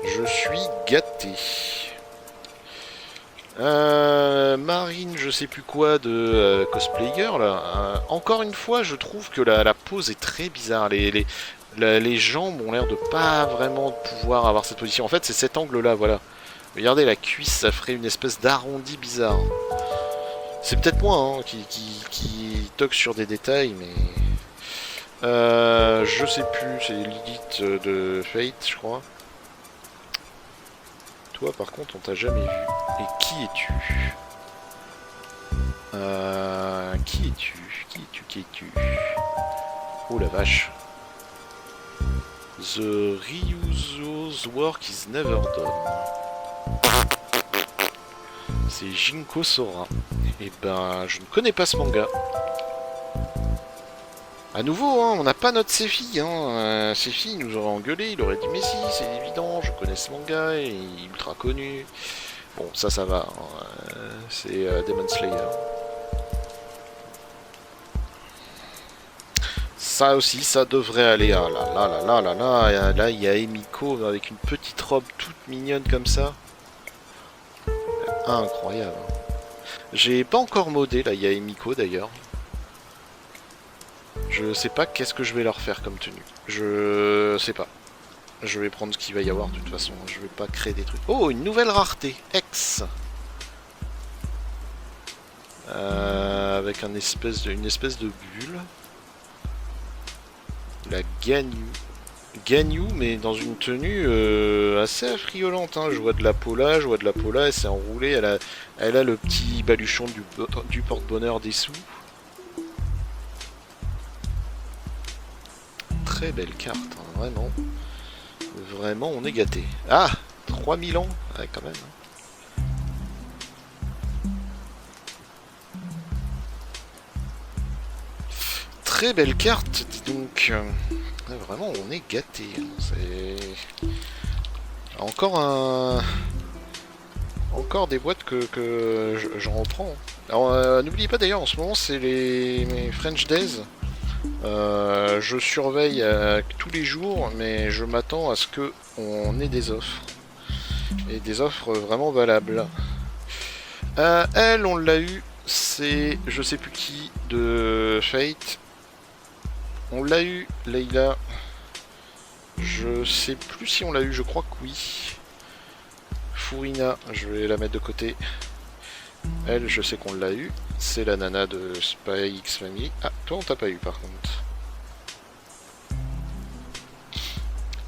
Je suis gâté. Marine, je sais plus quoi de cosplayer là. Encore une fois, je trouve que la pose est très bizarre. Les jambes ont l'air de pas vraiment pouvoir avoir cette position. En fait, c'est cet angle-là, voilà. Regardez la cuisse, ça ferait une espèce d'arrondi bizarre. C'est peut-être moi hein, qui toque sur des détails, mais je sais plus. C'est Lilith de Fate, je crois. Toi, par contre, on t'a jamais vu. Et qui es-tu? Qui es-tu? Qui es-tu? Oh la vache. The Ryuzo's work is never done. C'est Jinko Sora. Et ben, je ne connais pas ce manga. À nouveau, hein, on n'a pas notre Sephi. Hein. Sephi nous aurait engueulé, il aurait dit mais si, c'est évident, je connais ce manga, il est ultra connu. Bon, ça va. Hein. C'est Demon Slayer. Ça aussi, ça devrait aller. Ah là là là là là là. Là, il y a Emiko avec une petite robe toute mignonne comme ça. Incroyable. J'ai pas encore modé, là, il y a Emiko d'ailleurs. Je sais pas qu'est-ce que je vais leur faire comme tenue. Je sais pas. Je vais prendre ce qu'il va y avoir de toute façon. Je vais pas créer des trucs. Oh, une nouvelle rareté. X. Avec une espèce de bulle. La Ganyu. Ganyu, mais dans une tenue assez affriolante. Hein. Je vois de la Pola, elle s'est enroulée. Elle a le petit baluchon du porte-bonheur des sous. Très belle carte, hein, vraiment. Vraiment, on est gâté. Ah 3000 ans. Ouais, quand même. Très belle carte, dis donc. Ouais, vraiment, on est gâté. C'est encore des boîtes que j'en reprends. Alors, n'oubliez pas d'ailleurs, en ce moment, c'est mes French Days. Je surveille tous les jours, mais je m'attends à ce qu'on ait des offres. Et des offres vraiment valables. Elle, on l'a eu, c'est je sais plus qui de Fate. On l'a eu, Leila. Je sais plus si on l'a eu, je crois que oui. Furina, je vais la mettre de côté. Elle, je sais qu'on l'a eu. C'est la nana de Spy X Family. Ah, toi on t'a pas eu par contre.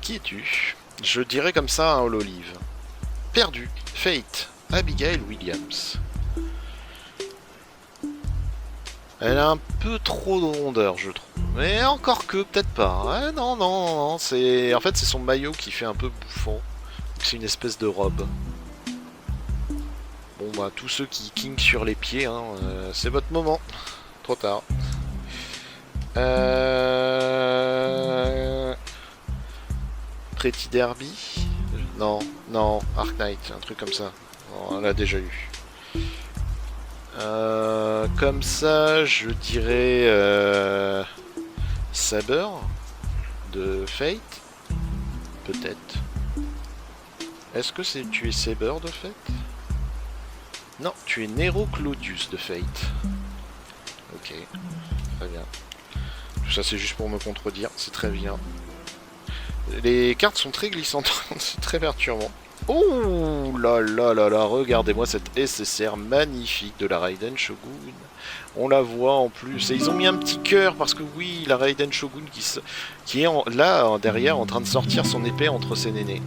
Qui es-tu? Je dirais comme ça un Hololive. Perdu. Fate. Abigail Williams. Elle a un peu trop de rondeur, je trouve. Mais encore que, peut-être pas. Ah, non, non, non. En fait, c'est son maillot qui fait un peu bouffant. C'est une espèce de robe. Bon, bah, tous ceux qui kink sur les pieds, hein, c'est votre moment. Trop tard. Pretty Derby? Non, non, Ark Knight, un truc comme ça. On l'a déjà eu. Comme ça, je dirais Saber de Fate. Peut-être. Est-ce que tu es Saber de Fate? Non, tu es Nero Claudius de Fate. Ok, très bien. Tout ça c'est juste pour me contredire, c'est très bien. Les cartes sont très glissantes, c'est très perturbant. Oh là là là là, regardez-moi cette SSR magnifique de la Raiden Shogun. On la voit en plus. Et ils ont mis un petit cœur parce que oui, la Raiden Shogun qui est là, derrière, en train de sortir son épée entre ses nénés.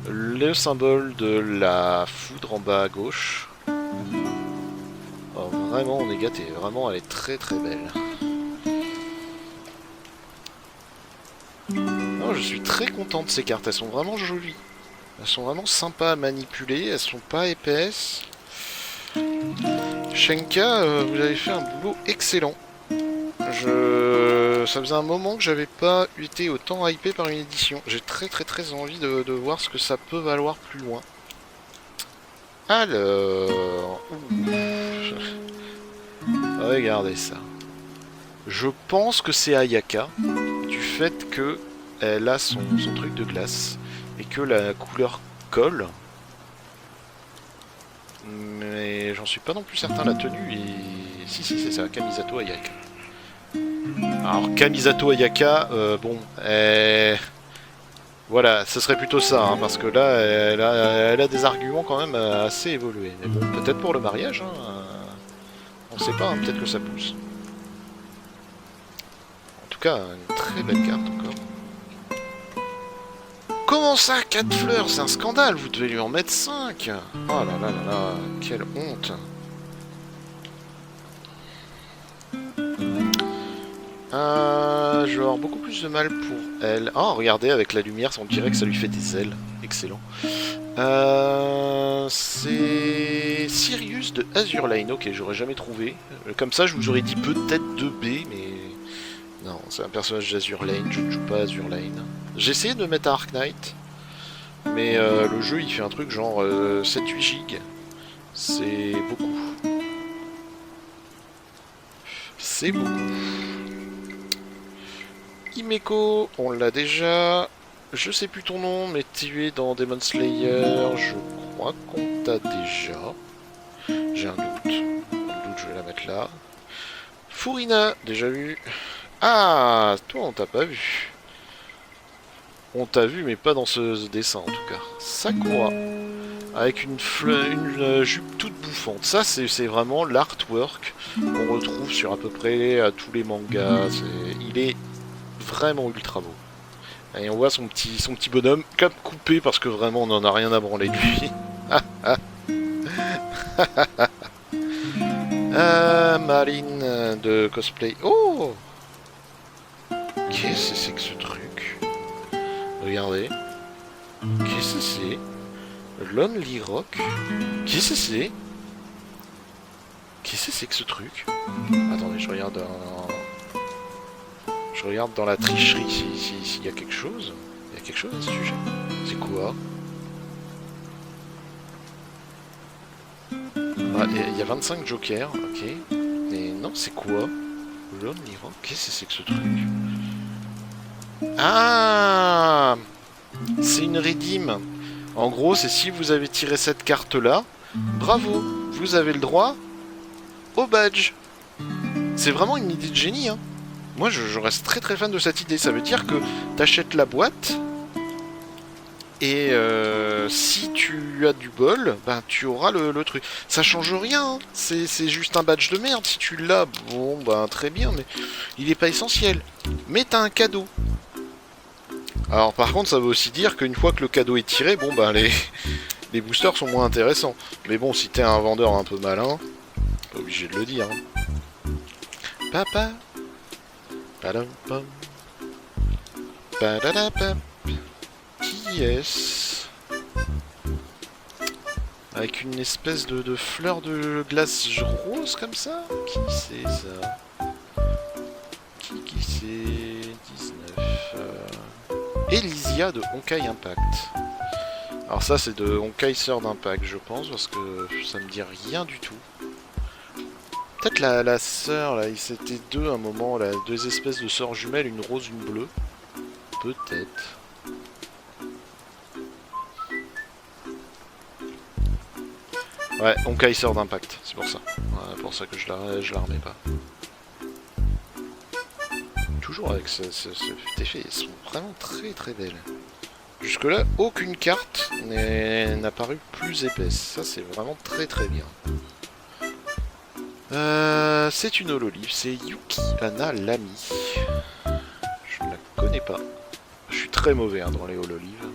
Le symbole de la foudre en bas à gauche. Oh, vraiment, on est gâté. Vraiment, elle est très très belle. Oh, je suis très content de ces cartes. Elles sont vraiment jolies. Elles sont vraiment sympas à manipuler. Elles sont pas épaisses. Shenka, vous avez fait un boulot excellent. Ça faisait un moment que j'avais pas été autant hypé par une édition. J'ai très très très envie de voir ce que ça peut valoir plus loin. Alors... Regardez ça. Je pense que c'est Ayaka, du fait que elle a son truc de glace, et que la couleur colle. Mais j'en suis pas non plus certain, la tenue est... Si, c'est ça, Kamisato Ayaka. Alors, Kamisato Ayaka, bon, voilà, ce serait plutôt ça, hein, parce que là, elle a des arguments quand même assez évolués. Mais bon, peut-être pour le mariage, hein, on sait pas, hein, peut-être que ça pousse. En tout cas, une très belle carte encore. Comment ça, 4 fleurs? C'est un scandale, vous devez lui en mettre 5. Oh là là là là, quelle honte. Je vais avoir beaucoup plus de mal pour elle. Oh, regardez, avec la lumière, on dirait que ça lui fait des ailes. Excellent. C'est Sirius de Azur Lane. Ok, j'aurais jamais trouvé. Comme ça, je vous aurais dit peut-être 2B, mais... Non, c'est un personnage d'Azur Lane, je ne joue pas Azur Lane. J'ai essayé de mettre à Ark Knight, mais le jeu, il fait un truc genre 7-8 gigs. C'est beaucoup. C'est beaucoup. Himeko, on l'a déjà. Je sais plus ton nom, mais tu es dans Demon Slayer. Je crois qu'on t'a déjà. J'ai un doute. Je vais la mettre là. Furina, déjà vu. Ah, toi, on t'a pas vu. On t'a vu, mais pas dans ce dessin en tout cas. Sakura, avec une jupe toute bouffante. Ça, c'est vraiment l'artwork qu'on retrouve sur à peu près tous les mangas. Il est vraiment ultra beau. Et on voit son petit bonhomme cap coupé parce que vraiment on en a rien à branler de lui. Marine de cosplay. Oh, qu'est-ce que c'est que ce truc? Regardez. Qu'est-ce que c'est? Lonely Rock. Qu'est-ce que c'est? Qu'est-ce que c'est que ce truc? Attendez, je regarde dans la tricherie s'il y a quelque chose. Il y a quelque chose à ce sujet. C'est quoi? Ah, il y a 25 jokers, ok. Mais non, c'est quoi? Lonely Rock. Qu'est-ce que c'est que ce truc? Ah, c'est une redeem. En gros, c'est si vous avez tiré cette carte-là, bravo, vous avez le droit au badge. C'est vraiment une idée de génie, hein. Moi, je reste très très fan de cette idée. Ça veut dire que t'achètes la boîte, et si tu as du bol, ben tu auras le truc. Ça change rien, hein. C'est juste un badge de merde. Si tu l'as, bon, ben très bien, mais il est pas essentiel. Mais t'as un cadeau. Alors par contre, ça veut aussi dire qu'une fois que le cadeau est tiré, bon ben les boosters sont moins intéressants. Mais bon, si t'es un vendeur un peu malin, pas obligé de le dire. Hein. Papa. Padam pam. Padadapap. Qui est-ce? Avec une espèce de fleur de glace rose comme ça? Qui c'est ça? Qui c'est? 19. Elysia de Honkai Impact. Alors ça c'est de Honkai Sword Impact je pense, parce que ça me dit rien du tout. Peut-être la sœur là, c'était deux à un moment, là, deux espèces de sœurs jumelles, une rose, une bleue. Peut-être. Ouais, Honkai Sword Impact, c'est pour ça. Ouais, pour ça que je la remets pas. Toujours avec cet effet, elles sont vraiment très très belles. Jusque là, aucune carte n'a paru plus épaisse. Ça c'est vraiment très très bien. C'est une hololive, c'est Yuki Anna Lamy. Je ne la connais pas. Je suis très mauvais hein, dans les hololives.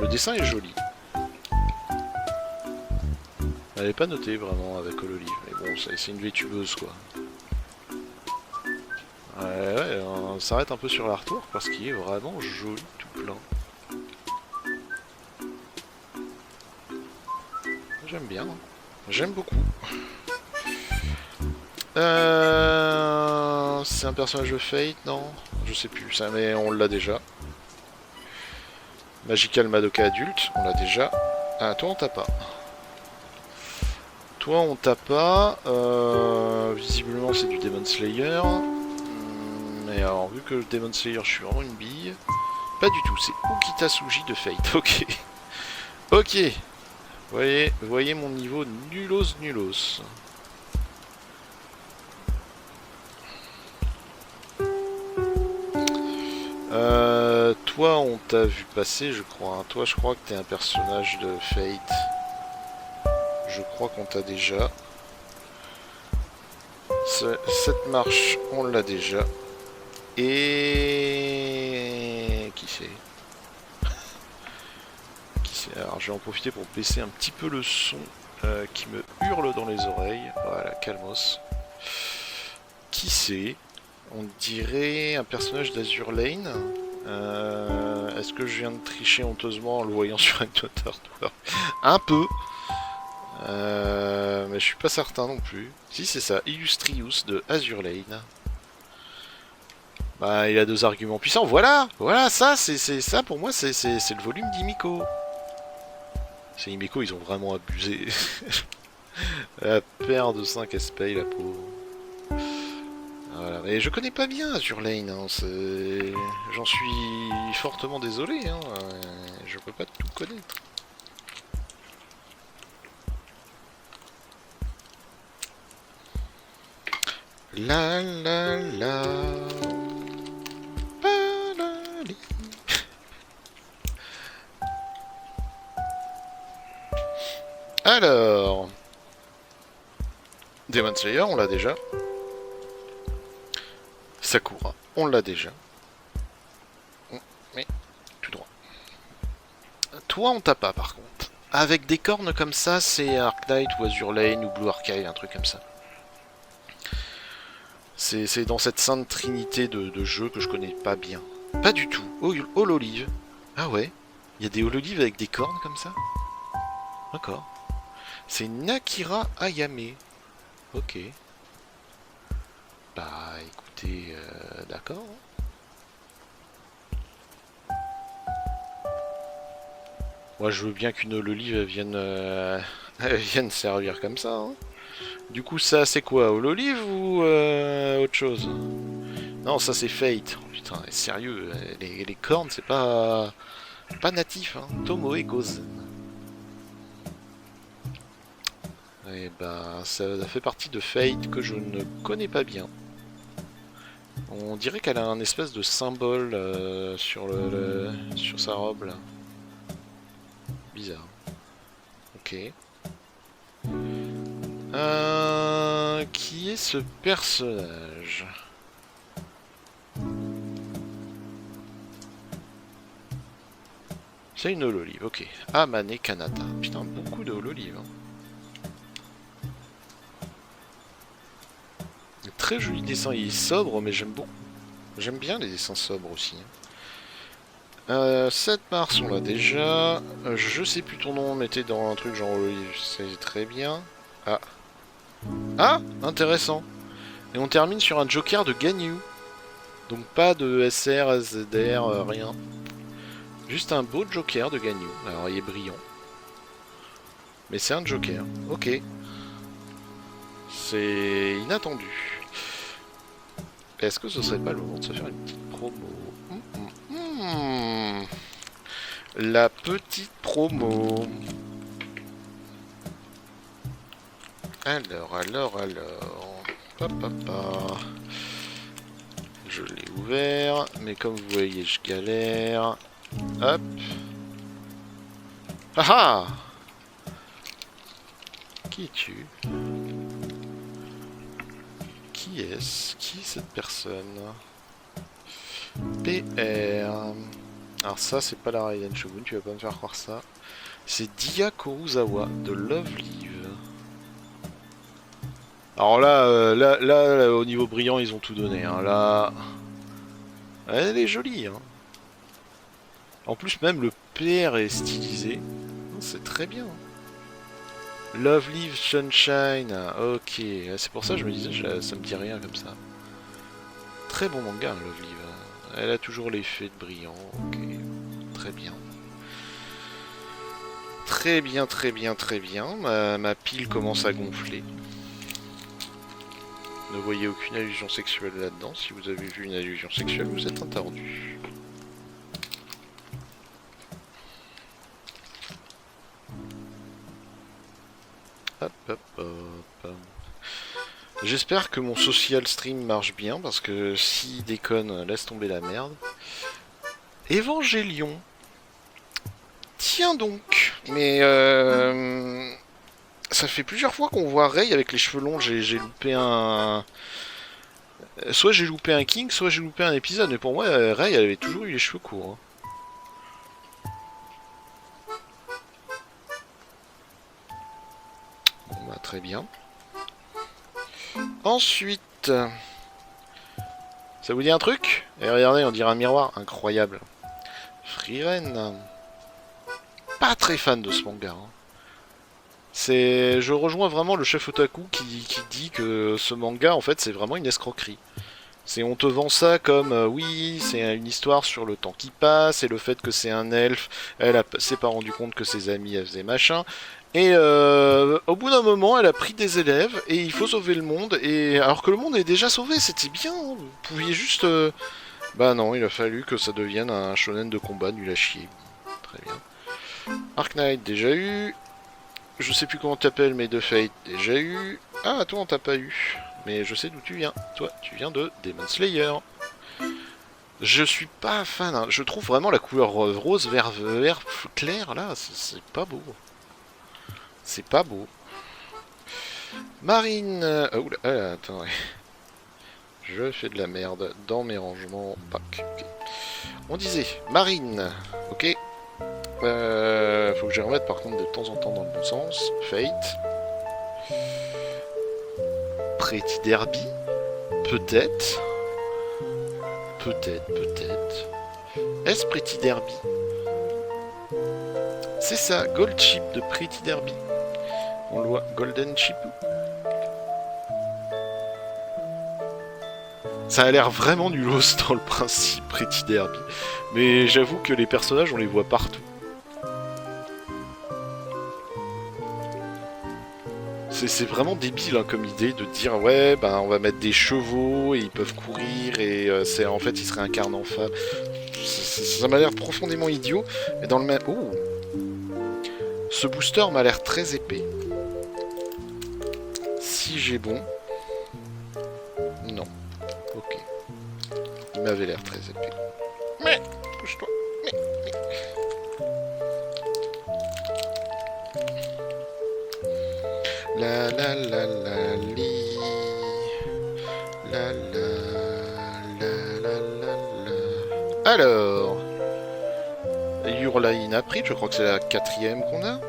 Le dessin est joli. Elle n'est pas notée vraiment avec hololive, mais bon, c'est une VTubeuse quoi. Ouais, on s'arrête un peu sur l'artwork parce qu'il est vraiment joli tout plein. J'aime bien, hein. J'aime beaucoup. C'est un personnage de Fate, non? Je sais plus, ça, mais on l'a déjà. Magical Madoka adulte, on l'a déjà. Ah, toi on t'a pas. Toi on t'a pas. Visiblement c'est du Demon Slayer. Et alors vu que le Demon Slayer je suis vraiment une bille. Pas du tout, c'est Ukita Suji de Fate, ok. Ok. Voyez mon niveau nulos. Toi on t'a vu passer je crois, hein. Toi je crois que t'es un personnage de Fate. Je crois qu'on t'a déjà. Cette marche on l'a déjà. Et... Qui c'est? Alors je vais en profiter pour baisser un petit peu le son qui me hurle dans les oreilles. Voilà, calmos. Qui c'est? On dirait un personnage d'Azur Lane. Est-ce que je viens de tricher honteusement en le voyant sur un Twitter? Un peu. Mais je suis pas certain non plus. Si c'est ça, Illustrius de Azur Lane. Bah, il a deux arguments puissants. Voilà, ça, c'est ça pour moi, c'est le volume d'Himiko. C'est Himiko, ils ont vraiment abusé. La paire de 5 SP, la pauvre. Voilà. Mais je connais pas bien Azur Lane, hein. J'en suis fortement désolé, hein. Je peux pas tout connaître. La la la. Alors, Demon Slayer, on l'a déjà. Sakura, on l'a déjà. Mais, tout droit. Toi, on t'a pas, par contre. Avec des cornes comme ça, c'est Arc-Knight ou Azur Lane ou Blue Archive, un truc comme ça. C'est dans cette sainte trinité de jeux que je connais pas bien. Pas du tout. Hololive. Ah ouais, il y a des hololives avec des cornes comme ça? D'accord. C'est Nakira Ayame. Ok. Bah écoutez, d'accord. Moi je veux bien qu'une hololive vienne, vienne servir comme ça. Hein. Du coup ça c'est quoi? Hololive ou autre chose? Non ça c'est Fate. Oh, putain, sérieux, les cornes c'est pas Pas natif, hein. Tomoe Gozen. Et ben, ça fait partie de Fate que je ne connais pas bien. On dirait qu'elle a un espèce de symbole sur sur sa robe là. Bizarre. Ok. Qui est ce personnage? C'est une hololive, ok. Amane Kanata. Putain, beaucoup de hololives. Hein. Très joli dessin, il est sobre, mais j'aime beaucoup. J'aime bien les dessins sobres aussi. 7 mars, on l'a déjà. Je sais plus ton nom, mais t'es dans un truc genre hololive, c'est très bien. Ah. Ah, intéressant. Et on termine sur un Joker de Ganyu. Donc pas de SR, SDR, rien. Juste un beau Joker de Ganyu. Alors il est brillant. Mais c'est un Joker. Ok. C'est inattendu. Est-ce que ce serait pas le moment de se faire une petite promo? La petite promo. Alors. Papa. Je l'ai ouvert, mais comme vous voyez, je galère. Hop. Ah ah! Qui es-tu? Qui est-ce? Qui est cette personne? PR. Alors ça, c'est pas la Raiden Shogun, tu vas pas me faire croire ça. C'est Dia Kurosawa de Love Live. Alors là, au niveau brillant, ils ont tout donné. Hein. Là, elle est jolie. Hein. En plus, même le PR est stylisé. C'est très bien. Love Live Sunshine. Ok, c'est pour ça que je me disais, ça me dit rien comme ça. Très bon manga, Love Live. Elle a toujours l'effet de brillant. Ok, très bien. Très bien. Ma pile commence à gonfler. Ne voyez aucune allusion sexuelle là-dedans. Si vous avez vu une allusion sexuelle, vous êtes interdit. Hop. J'espère que mon social stream marche bien, parce que s'il déconne, laisse tomber la merde. Évangélion. Tiens donc. Mais ça fait plusieurs fois qu'on voit Rei avec les cheveux longs. J'ai loupé un... Soit j'ai loupé un King, soit j'ai loupé un épisode. Mais pour moi, Rei, elle avait toujours eu les cheveux courts. Bon bah très bien. Ensuite... Ça vous dit un truc? Et regardez, on dirait un miroir. Incroyable. Frieren. Pas très fan de ce manga. Hein. Je rejoins vraiment le chef otaku qui dit que ce manga, en fait, c'est vraiment une escroquerie. On te vend ça comme, oui, c'est une histoire sur le temps qui passe, et le fait que c'est un elfe, s'est pas rendu compte que ses amis, elles faisaient machin. Et au bout d'un moment, elle a pris des élèves, et il faut sauver le monde, et alors que le monde est déjà sauvé, c'était bien, hein, vous pouviez juste... Bah non, il a fallu que ça devienne un shonen de combat nul à chier. Très bien. Arc Knight, déjà eu. Je sais plus comment t'appelles, mais de Fate, déjà eu. Ah, toi, on t'a pas eu. Mais je sais d'où tu viens. Toi, tu viens de Demon Slayer. Je suis pas fan. Hein. Je trouve vraiment la couleur rose, vert clair, là, c'est pas beau. C'est pas beau. Marine... oula, attends, ouais. Je fais de la merde dans mes rangements. Pack. Okay. On disait, Marine. Ok. Faut que je remette par contre de temps en temps dans le bon sens. Fate. Pretty Derby. Peut-être. Peut-être. Est-ce Pretty Derby? C'est ça, Gold Chip de Pretty Derby. On le voit, Golden Chip. Ça a l'air vraiment nulos dans le principe, Pretty Derby. Mais j'avoue que les personnages, on les voit partout. C'est vraiment débile hein, comme idée de dire ouais ben on va mettre des chevaux et ils peuvent courir et en fait ils se réincarnent en femme. Ça m'a l'air profondément idiot, mais dans le même... Oh, ce booster m'a l'air très épais. Si j'ai bon... Non. Ok. Il m'avait l'air très épais. Mais, bouge-toi. Mais. La la la la li. La la la la la la. Alors. Hurlaïn a pris, je crois que c'est la 4ème qu'on a.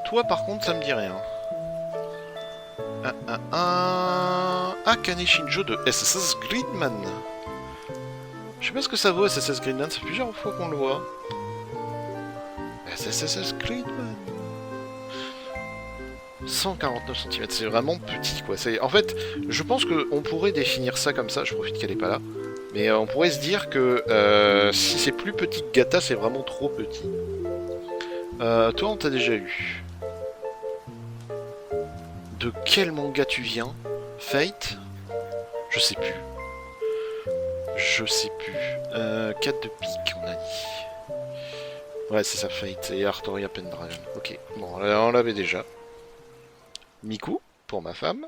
Toi par contre ça me dit rien. Ah, Kane Shinjo de SSS Gridman. Je sais pas ce que ça vaut SSS Gridman, c'est plusieurs fois qu'on le voit. SSS Gridman. 149 cm, c'est vraiment petit quoi. En fait, je pense qu'on pourrait définir ça comme ça, je profite qu'elle est pas là. Mais on pourrait se dire que si c'est plus petit que Gata, c'est vraiment trop petit. Toi, on t'a déjà eu. De quel manga tu viens? Fate? Je sais plus. Je sais plus. 4 de pique, on a dit. Ouais, c'est ça, Fate. Et Artoria Pendragon. Ok, bon, on l'avait déjà. Miku, pour ma femme.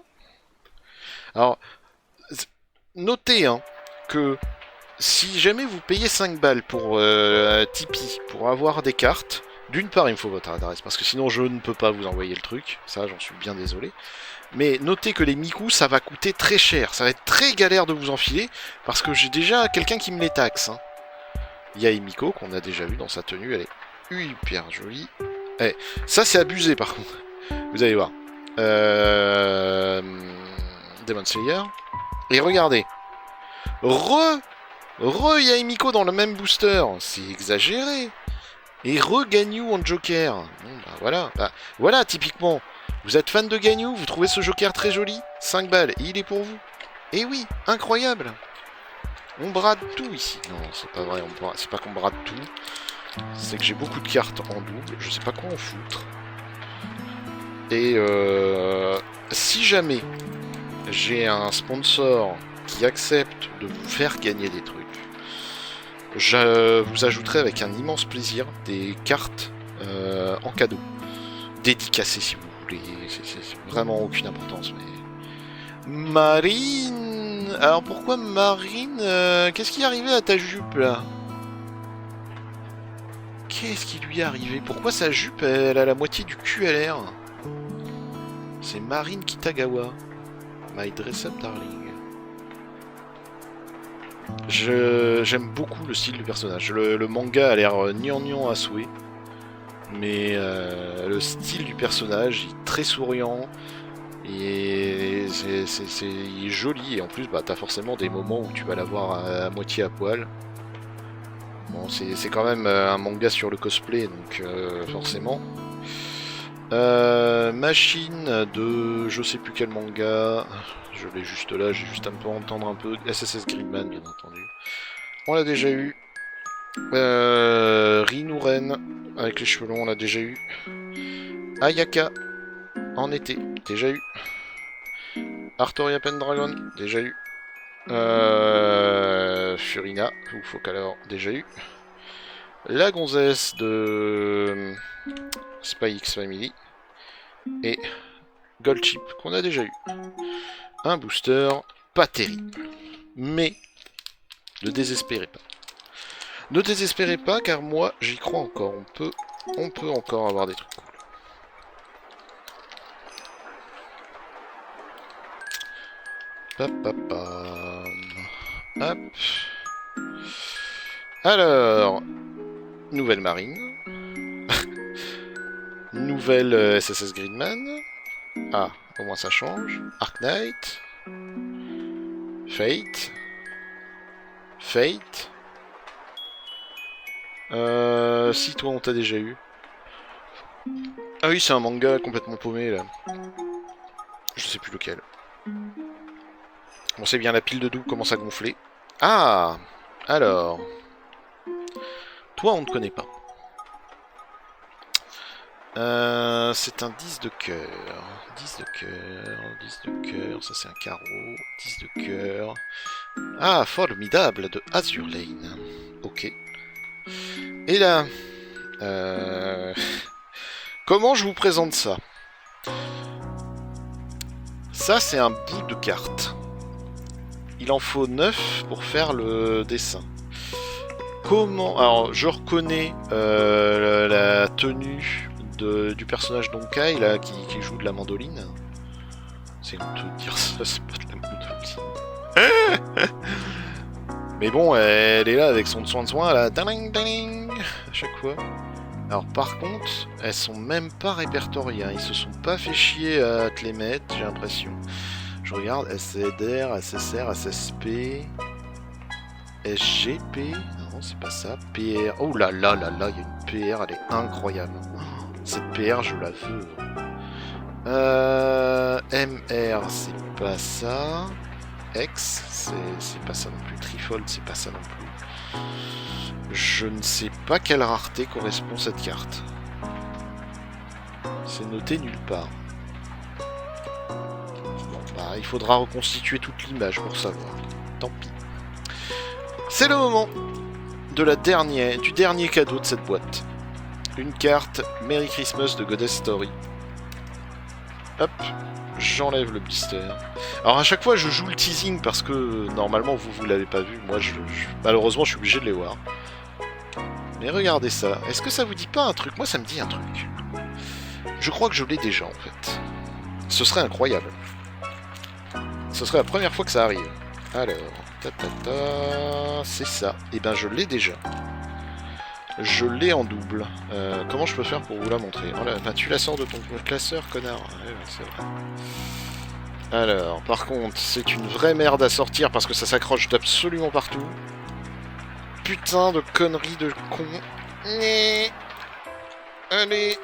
Alors, notez hein, que si jamais vous payez 5 balles pour Tipeee pour avoir des cartes, d'une part, il me faut votre adresse, parce que sinon je ne peux pas vous envoyer le truc. Ça, j'en suis bien désolé. Mais notez que les Miku, ça va coûter très cher. Ça va être très galère de vous enfiler, parce que j'ai déjà quelqu'un qui me les taxe. Hein. Il y a Emiko, qu'on a déjà vu dans sa tenue. Elle est hyper jolie. Eh, ça, c'est abusé, par contre. Vous allez voir. Demon Slayer. Et regardez. Il y a Emiko dans le même booster. C'est exagéré. Et Ganyu en Joker. Bon, bah voilà. Bah, voilà, typiquement. Vous êtes fan de Ganyu, vous trouvez ce Joker très joli. 5 balles, et il est pour vous. Et oui, incroyable. On brade tout ici. Non, c'est pas vrai, c'est pas qu'on brade tout. C'est que j'ai beaucoup de cartes en double, je sais pas quoi en foutre. Et si jamais j'ai un sponsor qui accepte de vous faire gagner des trucs, je vous ajouterai avec un immense plaisir des cartes en cadeau. Dédicacées si vous voulez, c'est vraiment aucune importance. Mais... Marine. Alors pourquoi Marine qu'est-ce qui est arrivé à ta jupe là? Qu'est-ce qui lui est arrivé? Pourquoi sa jupe elle a la moitié du cul à l'air? C'est Marine Kitagawa. My Dress Up Darling. J'aime beaucoup le style du personnage. Le manga a l'air gnangnan à souhait. Mais le style du personnage, il est très souriant. Et il est joli. Et en plus, bah, t'as forcément des moments où tu vas l'avoir à moitié à poil. Bon, c'est quand même un manga sur le cosplay, donc forcément. Machine de je sais plus quel manga. Je l'ai juste là, j'ai juste un peu entendre un peu. SSS Gridman, bien entendu. On l'a déjà eu. Rinouren, avec les cheveux longs, on l'a déjà eu. Ayaka, en été, déjà eu. Artoria Pendragon, déjà eu. Furina, ou Focalor, déjà eu. La gonzesse de Spy X Family. Et Gold Chip, qu'on a déjà eu. Un booster, pas terrible. Mais, ne désespérez pas. Ne désespérez pas, car moi, j'y crois encore. On peut encore avoir des trucs cool. Hop. Alors, nouvelle marine. Nouvelle SSS Gridman. Ah, au moins ça change. Arc Knight. Fate. Fate. Si toi on t'a déjà eu. Ah oui, c'est un manga complètement paumé là. Je sais plus lequel. Bon, c'est bien, la pile de double commence à gonfler. Ah! Alors. Toi, on ne te connaît pas. C'est un 10 de cœur. 10 de cœur, 10 de cœur, ça c'est un carreau. 10 de cœur. Ah, formidable de Azur Lane. Ok. Et là... Comment je vous présente ça? Ça, c'est un bout de carte. Il en faut 9 pour faire le dessin. Comment... Alors, je reconnais la tenue du personnage Donkai, là, qui joue de la mandoline. C'est honteux de dire ça, c'est pas de la mandoline. Mais bon, elle est là avec son soin, là, ding, ding, à chaque fois. Alors par contre, elles sont même pas répertoriées, hein. Ils se sont pas fait chier à te les mettre, j'ai l'impression. Je regarde, SCDR, SSR, SSP, SGP, non c'est pas ça, PR, oh là là là là, il y a une PR, elle est incroyable. Cette PR, je la veux. MR, c'est pas ça. X, c'est pas ça non plus. Trifold, c'est pas ça non plus. Je ne sais pas quelle rareté correspond cette carte. C'est noté nulle part. Bon, bah, il faudra reconstituer toute l'image pour savoir. Tant pis. C'est le moment du dernier cadeau de cette boîte. Une carte Merry Christmas de Goddess Story. Hop, j'enlève le blister. Alors à chaque fois je joue le teasing parce que normalement vous l'avez pas vu. Moi malheureusement je suis obligé de les voir. Mais regardez ça. Est-ce que ça vous dit pas un truc? Moi ça me dit un truc. Je crois que je l'ai déjà en fait. Ce serait incroyable. Ce serait la première fois que ça arrive. Alors, c'est ça. Et ben je l'ai déjà. Je l'ai en double. Comment je peux faire pour vous la montrer? Oh là, bah, tu la sors de ton classeur, connard. Ouais, c'est vrai. Alors, par contre, c'est une vraie merde à sortir parce que ça s'accroche d'absolument partout. Putain de conneries de con. Allez,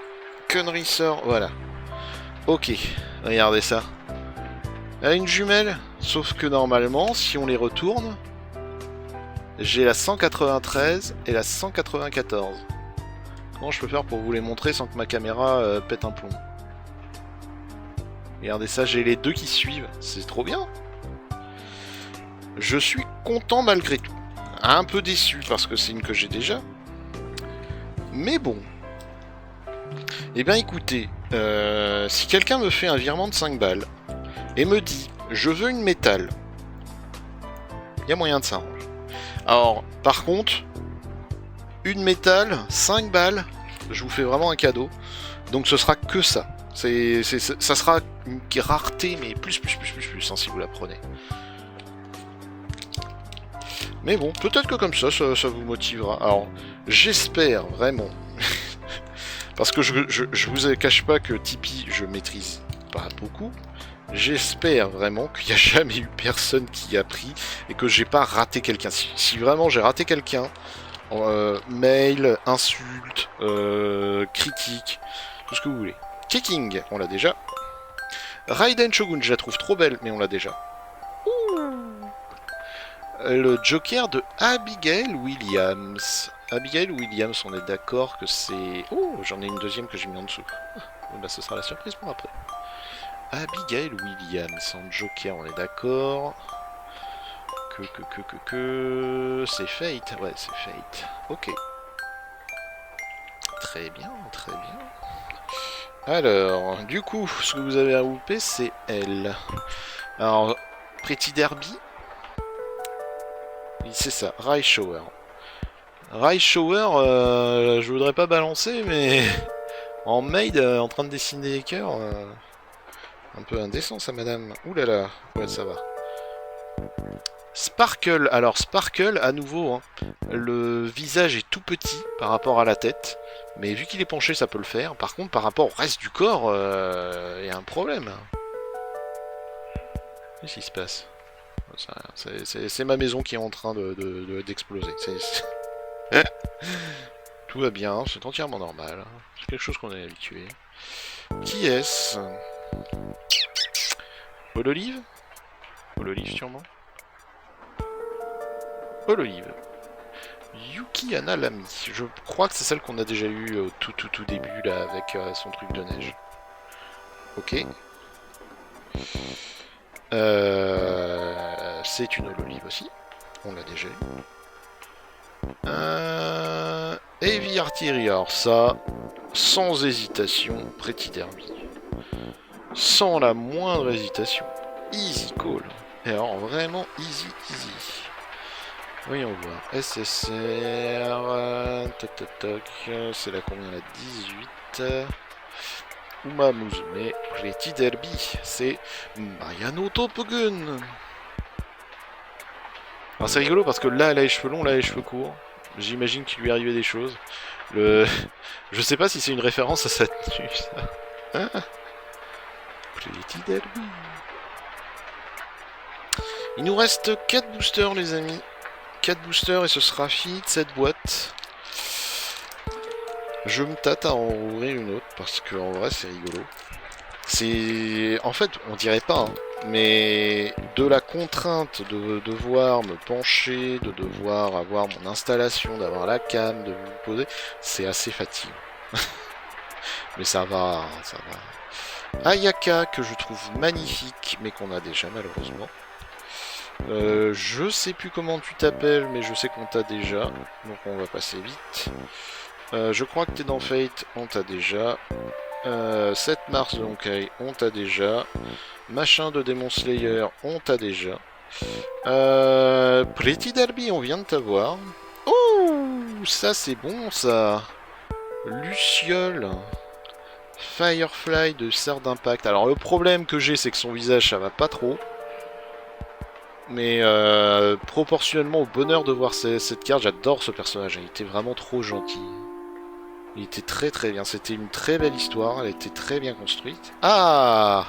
connerie sort. Voilà. Ok, regardez ça. Elle a une jumelle, sauf que normalement, si on les retourne, j'ai la 193 et la 194. Comment je peux faire pour vous les montrer sans que ma caméra pète un plomb? Regardez ça, j'ai les deux qui suivent. C'est trop bien. Je suis content malgré tout. Un peu déçu parce que c'est une que j'ai déjà. Mais bon. Eh bien écoutez, si quelqu'un me fait un virement de 5 balles et me dit « Je veux une métal », il y a moyen de s'arranger. Alors, par contre, une métal, 5 balles, je vous fais vraiment un cadeau. Donc ce sera que ça. Ça sera une rareté, mais plus, hein, si vous la prenez. Mais bon, peut-être que comme ça vous motivera. Alors, j'espère vraiment, parce que je vous cache pas que Tipeee, je maîtrise pas beaucoup. J'espère vraiment qu'il n'y a jamais eu personne qui a pris et que j'ai pas raté quelqu'un. Si vraiment j'ai raté quelqu'un, mail, insulte, critique, tout ce que vous voulez. Kicking, on l'a déjà. Raiden Shogun, je la trouve trop belle, mais on l'a déjà. Le Joker de Abigail Williams. Abigail Williams, on est d'accord que c'est... Oh, j'en ai une deuxième que j'ai mis en dessous. Bah, ce sera la surprise pour après. Abigail Williams en Joker, on est d'accord. C'est Fate, ouais, c'est Fate. Ok. Très bien, très bien. Alors, du coup, ce que vous avez à louper, c'est elle. Alors, Pretty Derby. C'est ça, Rai Shower. Rai Shower, je voudrais pas balancer, mais en maid, en train de dessiner des cœurs, un peu indécent ça, madame. Ouh là là, ouais, ça va. Sparkle, alors Sparkle, à nouveau, hein, le visage est tout petit par rapport à la tête, mais vu qu'il est penché, ça peut le faire. Par contre, par rapport au reste du corps, il y a un problème. Qu'est-ce qui se passe? C'est ma maison qui est en train d'exploser. Tout va bien, c'est entièrement normal. C'est quelque chose qu'on est habitué. Qui est-ce? Paul-Olive? Paul-Olive sûrement. Paul-Olive. Yuki Analami. Je crois que c'est celle qu'on a déjà eue au tout début là avec son truc de neige. Ok. c'est une hololive aussi. On l'a déjà eu. Heavy Artillery, alors ça, sans hésitation, Pretty Derby. Sans la moindre hésitation. Easy call. Et alors vraiment easy. Voyons voir. SSR. Toc toc toc. C'est la combien la 18. Uma Musume. Pretty Derby. C'est Mayano Topugun. Alors c'est rigolo parce que là elle a les cheveux longs, là elle a les cheveux courts. J'imagine qu'il lui arrivait des choses. Je sais pas si c'est une référence à sa tenue ça. Hein? Pretty Derby. Il nous reste 4 boosters les amis. 4 boosters et ce sera fini de cette boîte. Je me tâte à en ouvrir une autre parce qu'en vrai c'est rigolo. C'est... En fait on dirait pas, hein, mais de la contrainte de devoir me pencher, de devoir avoir mon installation, d'avoir la cam, de vous poser, c'est assez fatigant. Mais ça va, ça va. Ayaka que je trouve magnifique mais qu'on a déjà malheureusement. Je sais plus comment tu t'appelles, mais je sais qu'on t'a déjà, donc on va passer vite. Je crois que t'es dans Fate, on t'a déjà. 7 Mars de Honkai, on t'a déjà. Machin de Demon Slayer, on t'a déjà. Pretty Derby, on vient de t'avoir. Oh, ça c'est bon ça. Luciole. Firefly de Serre d'Impact. Alors le problème que j'ai, c'est que son visage, ça va pas trop. Mais proportionnellement au bonheur de voir cette carte, j'adore ce personnage. Il était vraiment trop gentil. Il était très très bien. C'était une très belle histoire. Elle était très bien construite. Ah,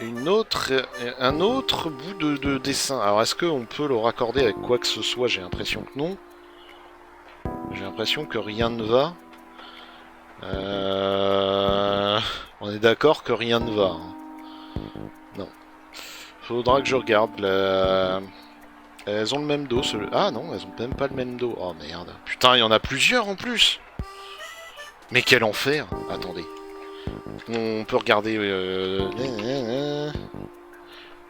un autre bout de dessin. Alors est-ce qu'on peut le raccorder avec quoi que ce soit? J'ai l'impression que non. J'ai l'impression que rien ne va. On est d'accord que rien ne va. Hein. Non. Faudra que je regarde. Elles ont le même dos. Ah non, elles ont même pas le même dos. Oh merde. Putain, il y en a plusieurs en plus. Mais quel enfer. Attendez. On peut regarder...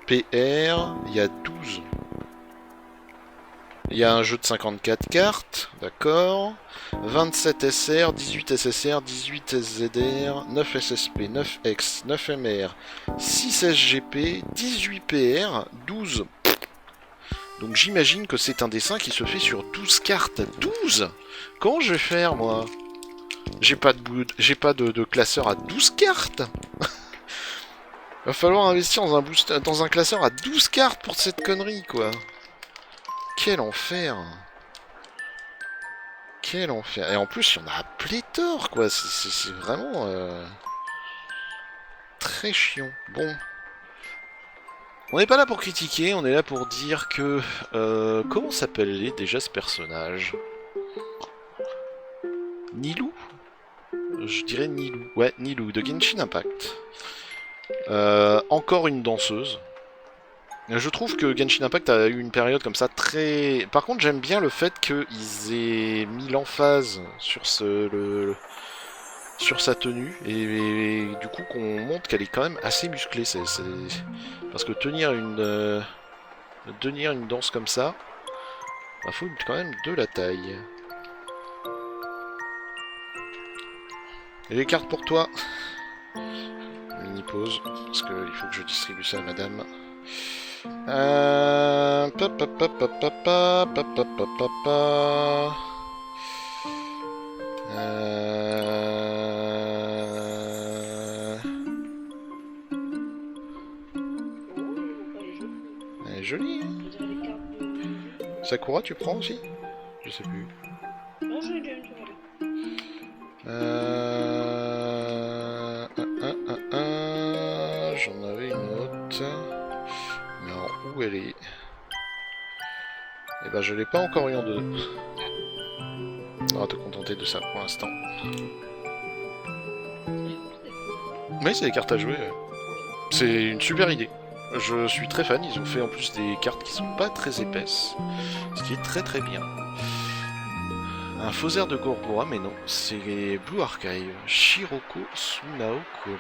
PR, il y a 12. Il y a un jeu de 54 cartes, d'accord. 27 SR, 18 SSR, 18 SZR, 9 SSP, 9 X, 9 MR, 6 SGP, 18 PR, 12. Donc j'imagine que c'est un dessin qui se fait sur 12 cartes. 12 ? Comment je vais faire, moi ? J'ai pas de classeur à 12 cartes. Va falloir investir dans un classeur à 12 cartes pour cette connerie, quoi. Quel enfer. Quel enfer. Et en plus, il y en a à pléthore, quoi. C'est vraiment... très chiant. Bon. On n'est pas là pour critiquer, on est là pour dire que... comment s'appelait déjà ce personnage? Nilou? Je dirais Nilou. Ouais, Nilou, de Genshin Impact. Encore une danseuse. Je trouve que Genshin Impact a eu une période comme ça très... Par contre, j'aime bien le fait qu'ils aient mis l'emphase sur sur sa tenue et du coup qu'on montre qu'elle est quand même assez musclée. Parce que tenir une danse comme ça, il faut quand même de la taille. Et les cartes pour toi. Mini pause, parce qu'il faut que je distribue ça à madame. Elle est jolie, hein. Sakura, tu prends aussi? Je sais plus. Non, je l'ai déjà vu. J'en avais une autre. Non, où elle est? Eh ben, je l'ai pas encore eu en deux. On va te contenter de ça pour l'instant. Mais c'est des cartes à jouer. C'est une super idée. Je suis très fan. Ils ont fait en plus des cartes qui sont pas très épaisses. Ce qui est très très bien. Un Fauxer de Gorboa, mais non. C'est Blue Archive. Shiroko Sunao Komi.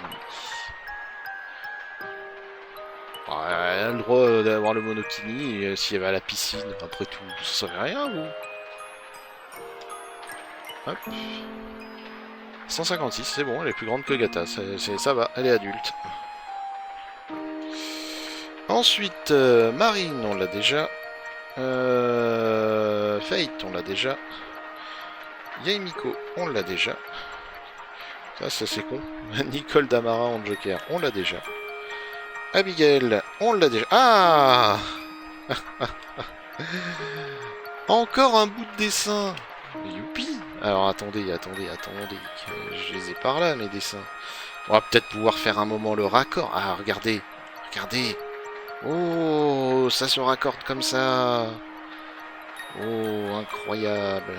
Elle a le droit d'avoir le monokini, et si elle va à la piscine, après tout, ça fait rien, vous. Hop. 156, c'est bon, elle est plus grande que Gata, ça va, elle est adulte. Ensuite, Marine, on l'a déjà. Fate, on l'a déjà. Yaimiko, on l'a déjà. Ça c'est con. Nicole Damara en Joker, on l'a déjà. Abigail, on l'a déjà. Ah encore un bout de dessin. Youpi. Alors attendez. Je les ai par là, mes dessins. On va peut-être pouvoir faire un moment le raccord. Ah, regardez. Oh, ça se raccorde comme ça. Oh, incroyable.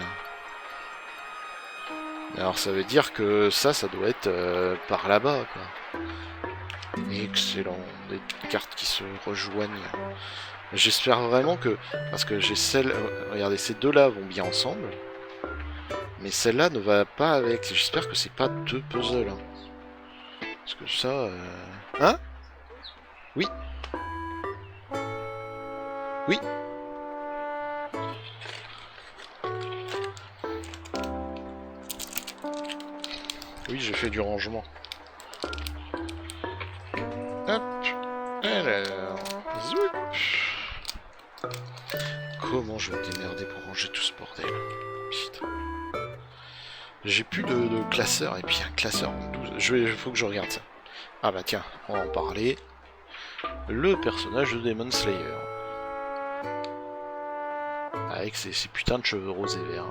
Alors ça veut dire que ça doit être par là-bas, quoi. Excellent. Des cartes qui se rejoignent. J'espère vraiment que... Parce que j'ai celle... Regardez, ces deux-là vont bien ensemble. Mais celle-là ne va pas avec. J'espère que c'est pas deux puzzles. Hein. Parce que ça... Hein? Oui. Oui. Oui, j'ai fait du rangement. Hop. Alors... Zoup. Comment je vais me démerder pour ranger tout ce bordel? Putain. J'ai plus de classeur, et puis un classeur en 12. Faut que je regarde ça. Ah bah tiens, on va en parler. Le personnage de Demon Slayer. Avec ces putains de cheveux roses et verts.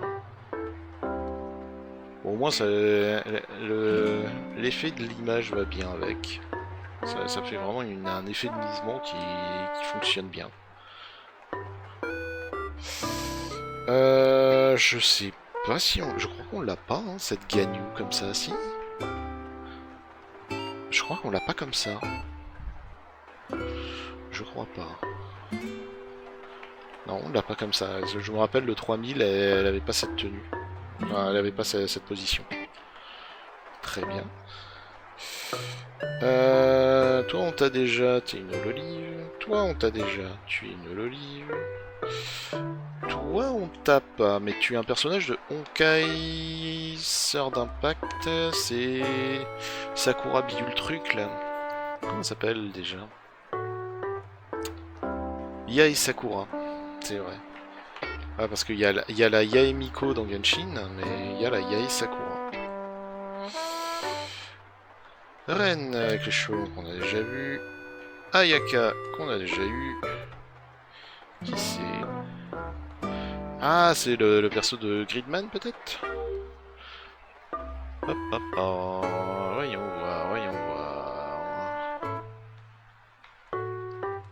Bon, au moins, l'effet de l'image va bien avec. Ça fait vraiment un effet de mouvement qui fonctionne bien. Je sais pas si on... Je crois qu'on l'a pas, hein, cette Ganyu comme ça, si. Je crois qu'on l'a pas comme ça. Je crois pas. Non, on l'a pas comme ça. Je me rappelle, le 3000, elle avait pas cette tenue. Enfin, elle avait pas cette position. Très bien. Toi, on t'a déjà... T'es une hololive. Toi, on t'a déjà... Tu es une hololive. Toi, on t'a pas, mais tu es un personnage de Honkai, sœur d'impact, c'est Sakura bidule truc là. Comment ça s'appelle déjà? Yae Sakura, c'est vrai. Ah, parce qu'il y a la Yaemiko dans Genshin, mais il y a la Yae Sakura. Ren avec les cheveux qu'on a déjà vu. Ayaka qu'on a déjà eu. Qui c'est? Ah, c'est le perso de Gridman, peut-être? Hop, hop, hop. Voyons voir.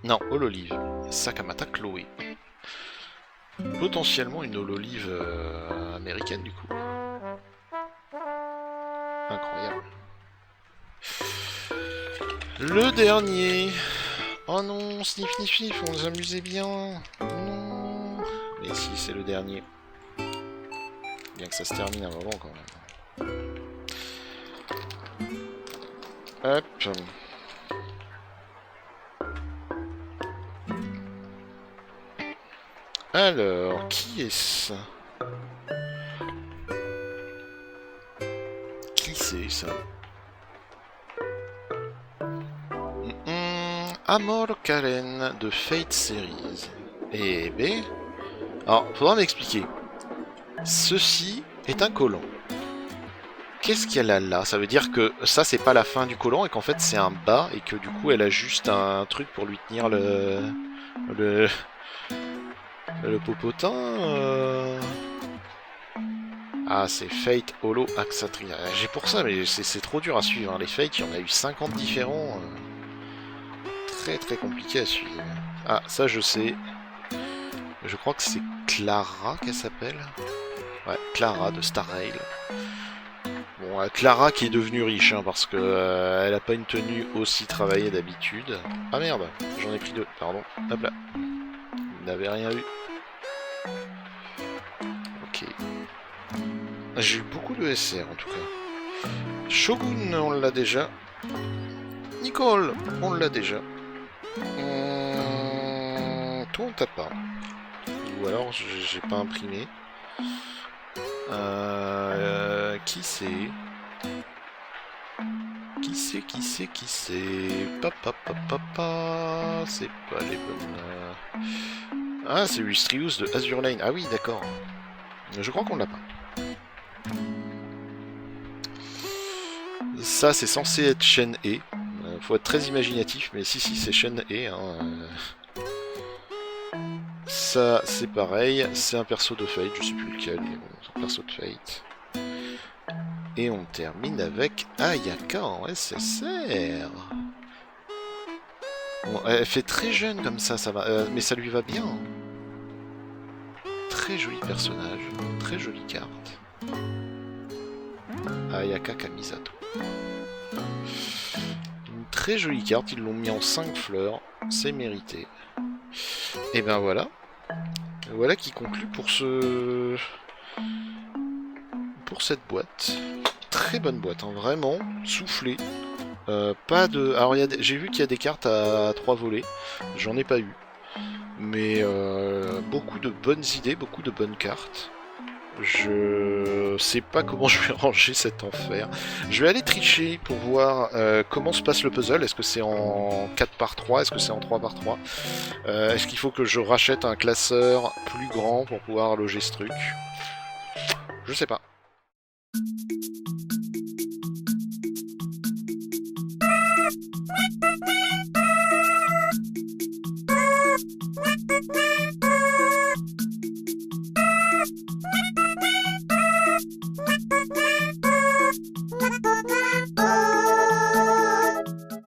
Non, Hololive. Sakamata Chloé. Potentiellement une Hololive américaine, du coup. Incroyable. Le dernier. Oh non, sniff, sniff, sniff, on s'amusait bien. Non. Et si, c'est le dernier. Bien que ça se termine un moment quand même. Hop. Alors, qui est-ce? Qui c'est ça? Amor Karen de Fate Series. Eh ben... Alors, faudra m'expliquer. Ceci est un collant. Qu'est-ce qu'elle a là? Ça veut dire que ça, c'est pas la fin du collant et qu'en fait, c'est un bas et que du coup, elle a juste un truc pour lui tenir le popotin. Ah, c'est Fate Holo Axatria. J'ai pour ça, mais c'est trop dur à suivre. Hein. Les Fate, il y en a eu 50 différents. Très très compliqué à suivre. Ah, ça je sais. Je crois que c'est Clara qu'elle s'appelle. Ouais, Clara de Star Rail. Bon, Clara qui est devenue riche, hein, parce que elle a pas une tenue aussi travaillée d'habitude. Ah merde, j'en ai pris deux, pardon. Hop là. Vous n'avez rien vu. Ok. J'ai eu beaucoup de SR en tout cas. Shogun, on l'a déjà. Nicole, on l'a déjà. Toi, on t'a pas. Ou alors, j'ai pas imprimé. Qui c'est? Qui c'est? Papa, papa, c'est pas les bonnes... Ah, c'est Wistrius de Azure Lane. Ah oui, d'accord. Je crois qu'on l'a pas. Ça, c'est censé être Shen E. Faut être très imaginatif, mais si, c'est Shen E. Hein. Ça, c'est pareil. C'est un perso de Fate, je sais plus lequel, mais bon, c'est un perso de Fate. Et on termine avec Ayaka en SSR. Bon, elle fait très jeune comme ça va. Mais ça lui va bien. Hein. Très joli personnage, très jolie carte. Ayaka Kamisato. Une très jolie carte, ils l'ont mis en 5 fleurs, c'est mérité. Et ben voilà. Voilà qui conclut pour cette boîte. Très bonne boîte, hein, vraiment, soufflée. Pas de... Alors j'ai vu qu'il y a des cartes à 3 volets, j'en ai pas eu. Mais beaucoup de bonnes idées, beaucoup de bonnes cartes. Je sais pas comment je vais ranger cet enfer. Je vais aller tricher pour voir comment se passe le puzzle. Est-ce que c'est en 4x3? Est-ce que c'est en 3x3? Est-ce qu'il faut que je rachète un classeur plus grand pour pouvoir loger ce truc? Je sais pas.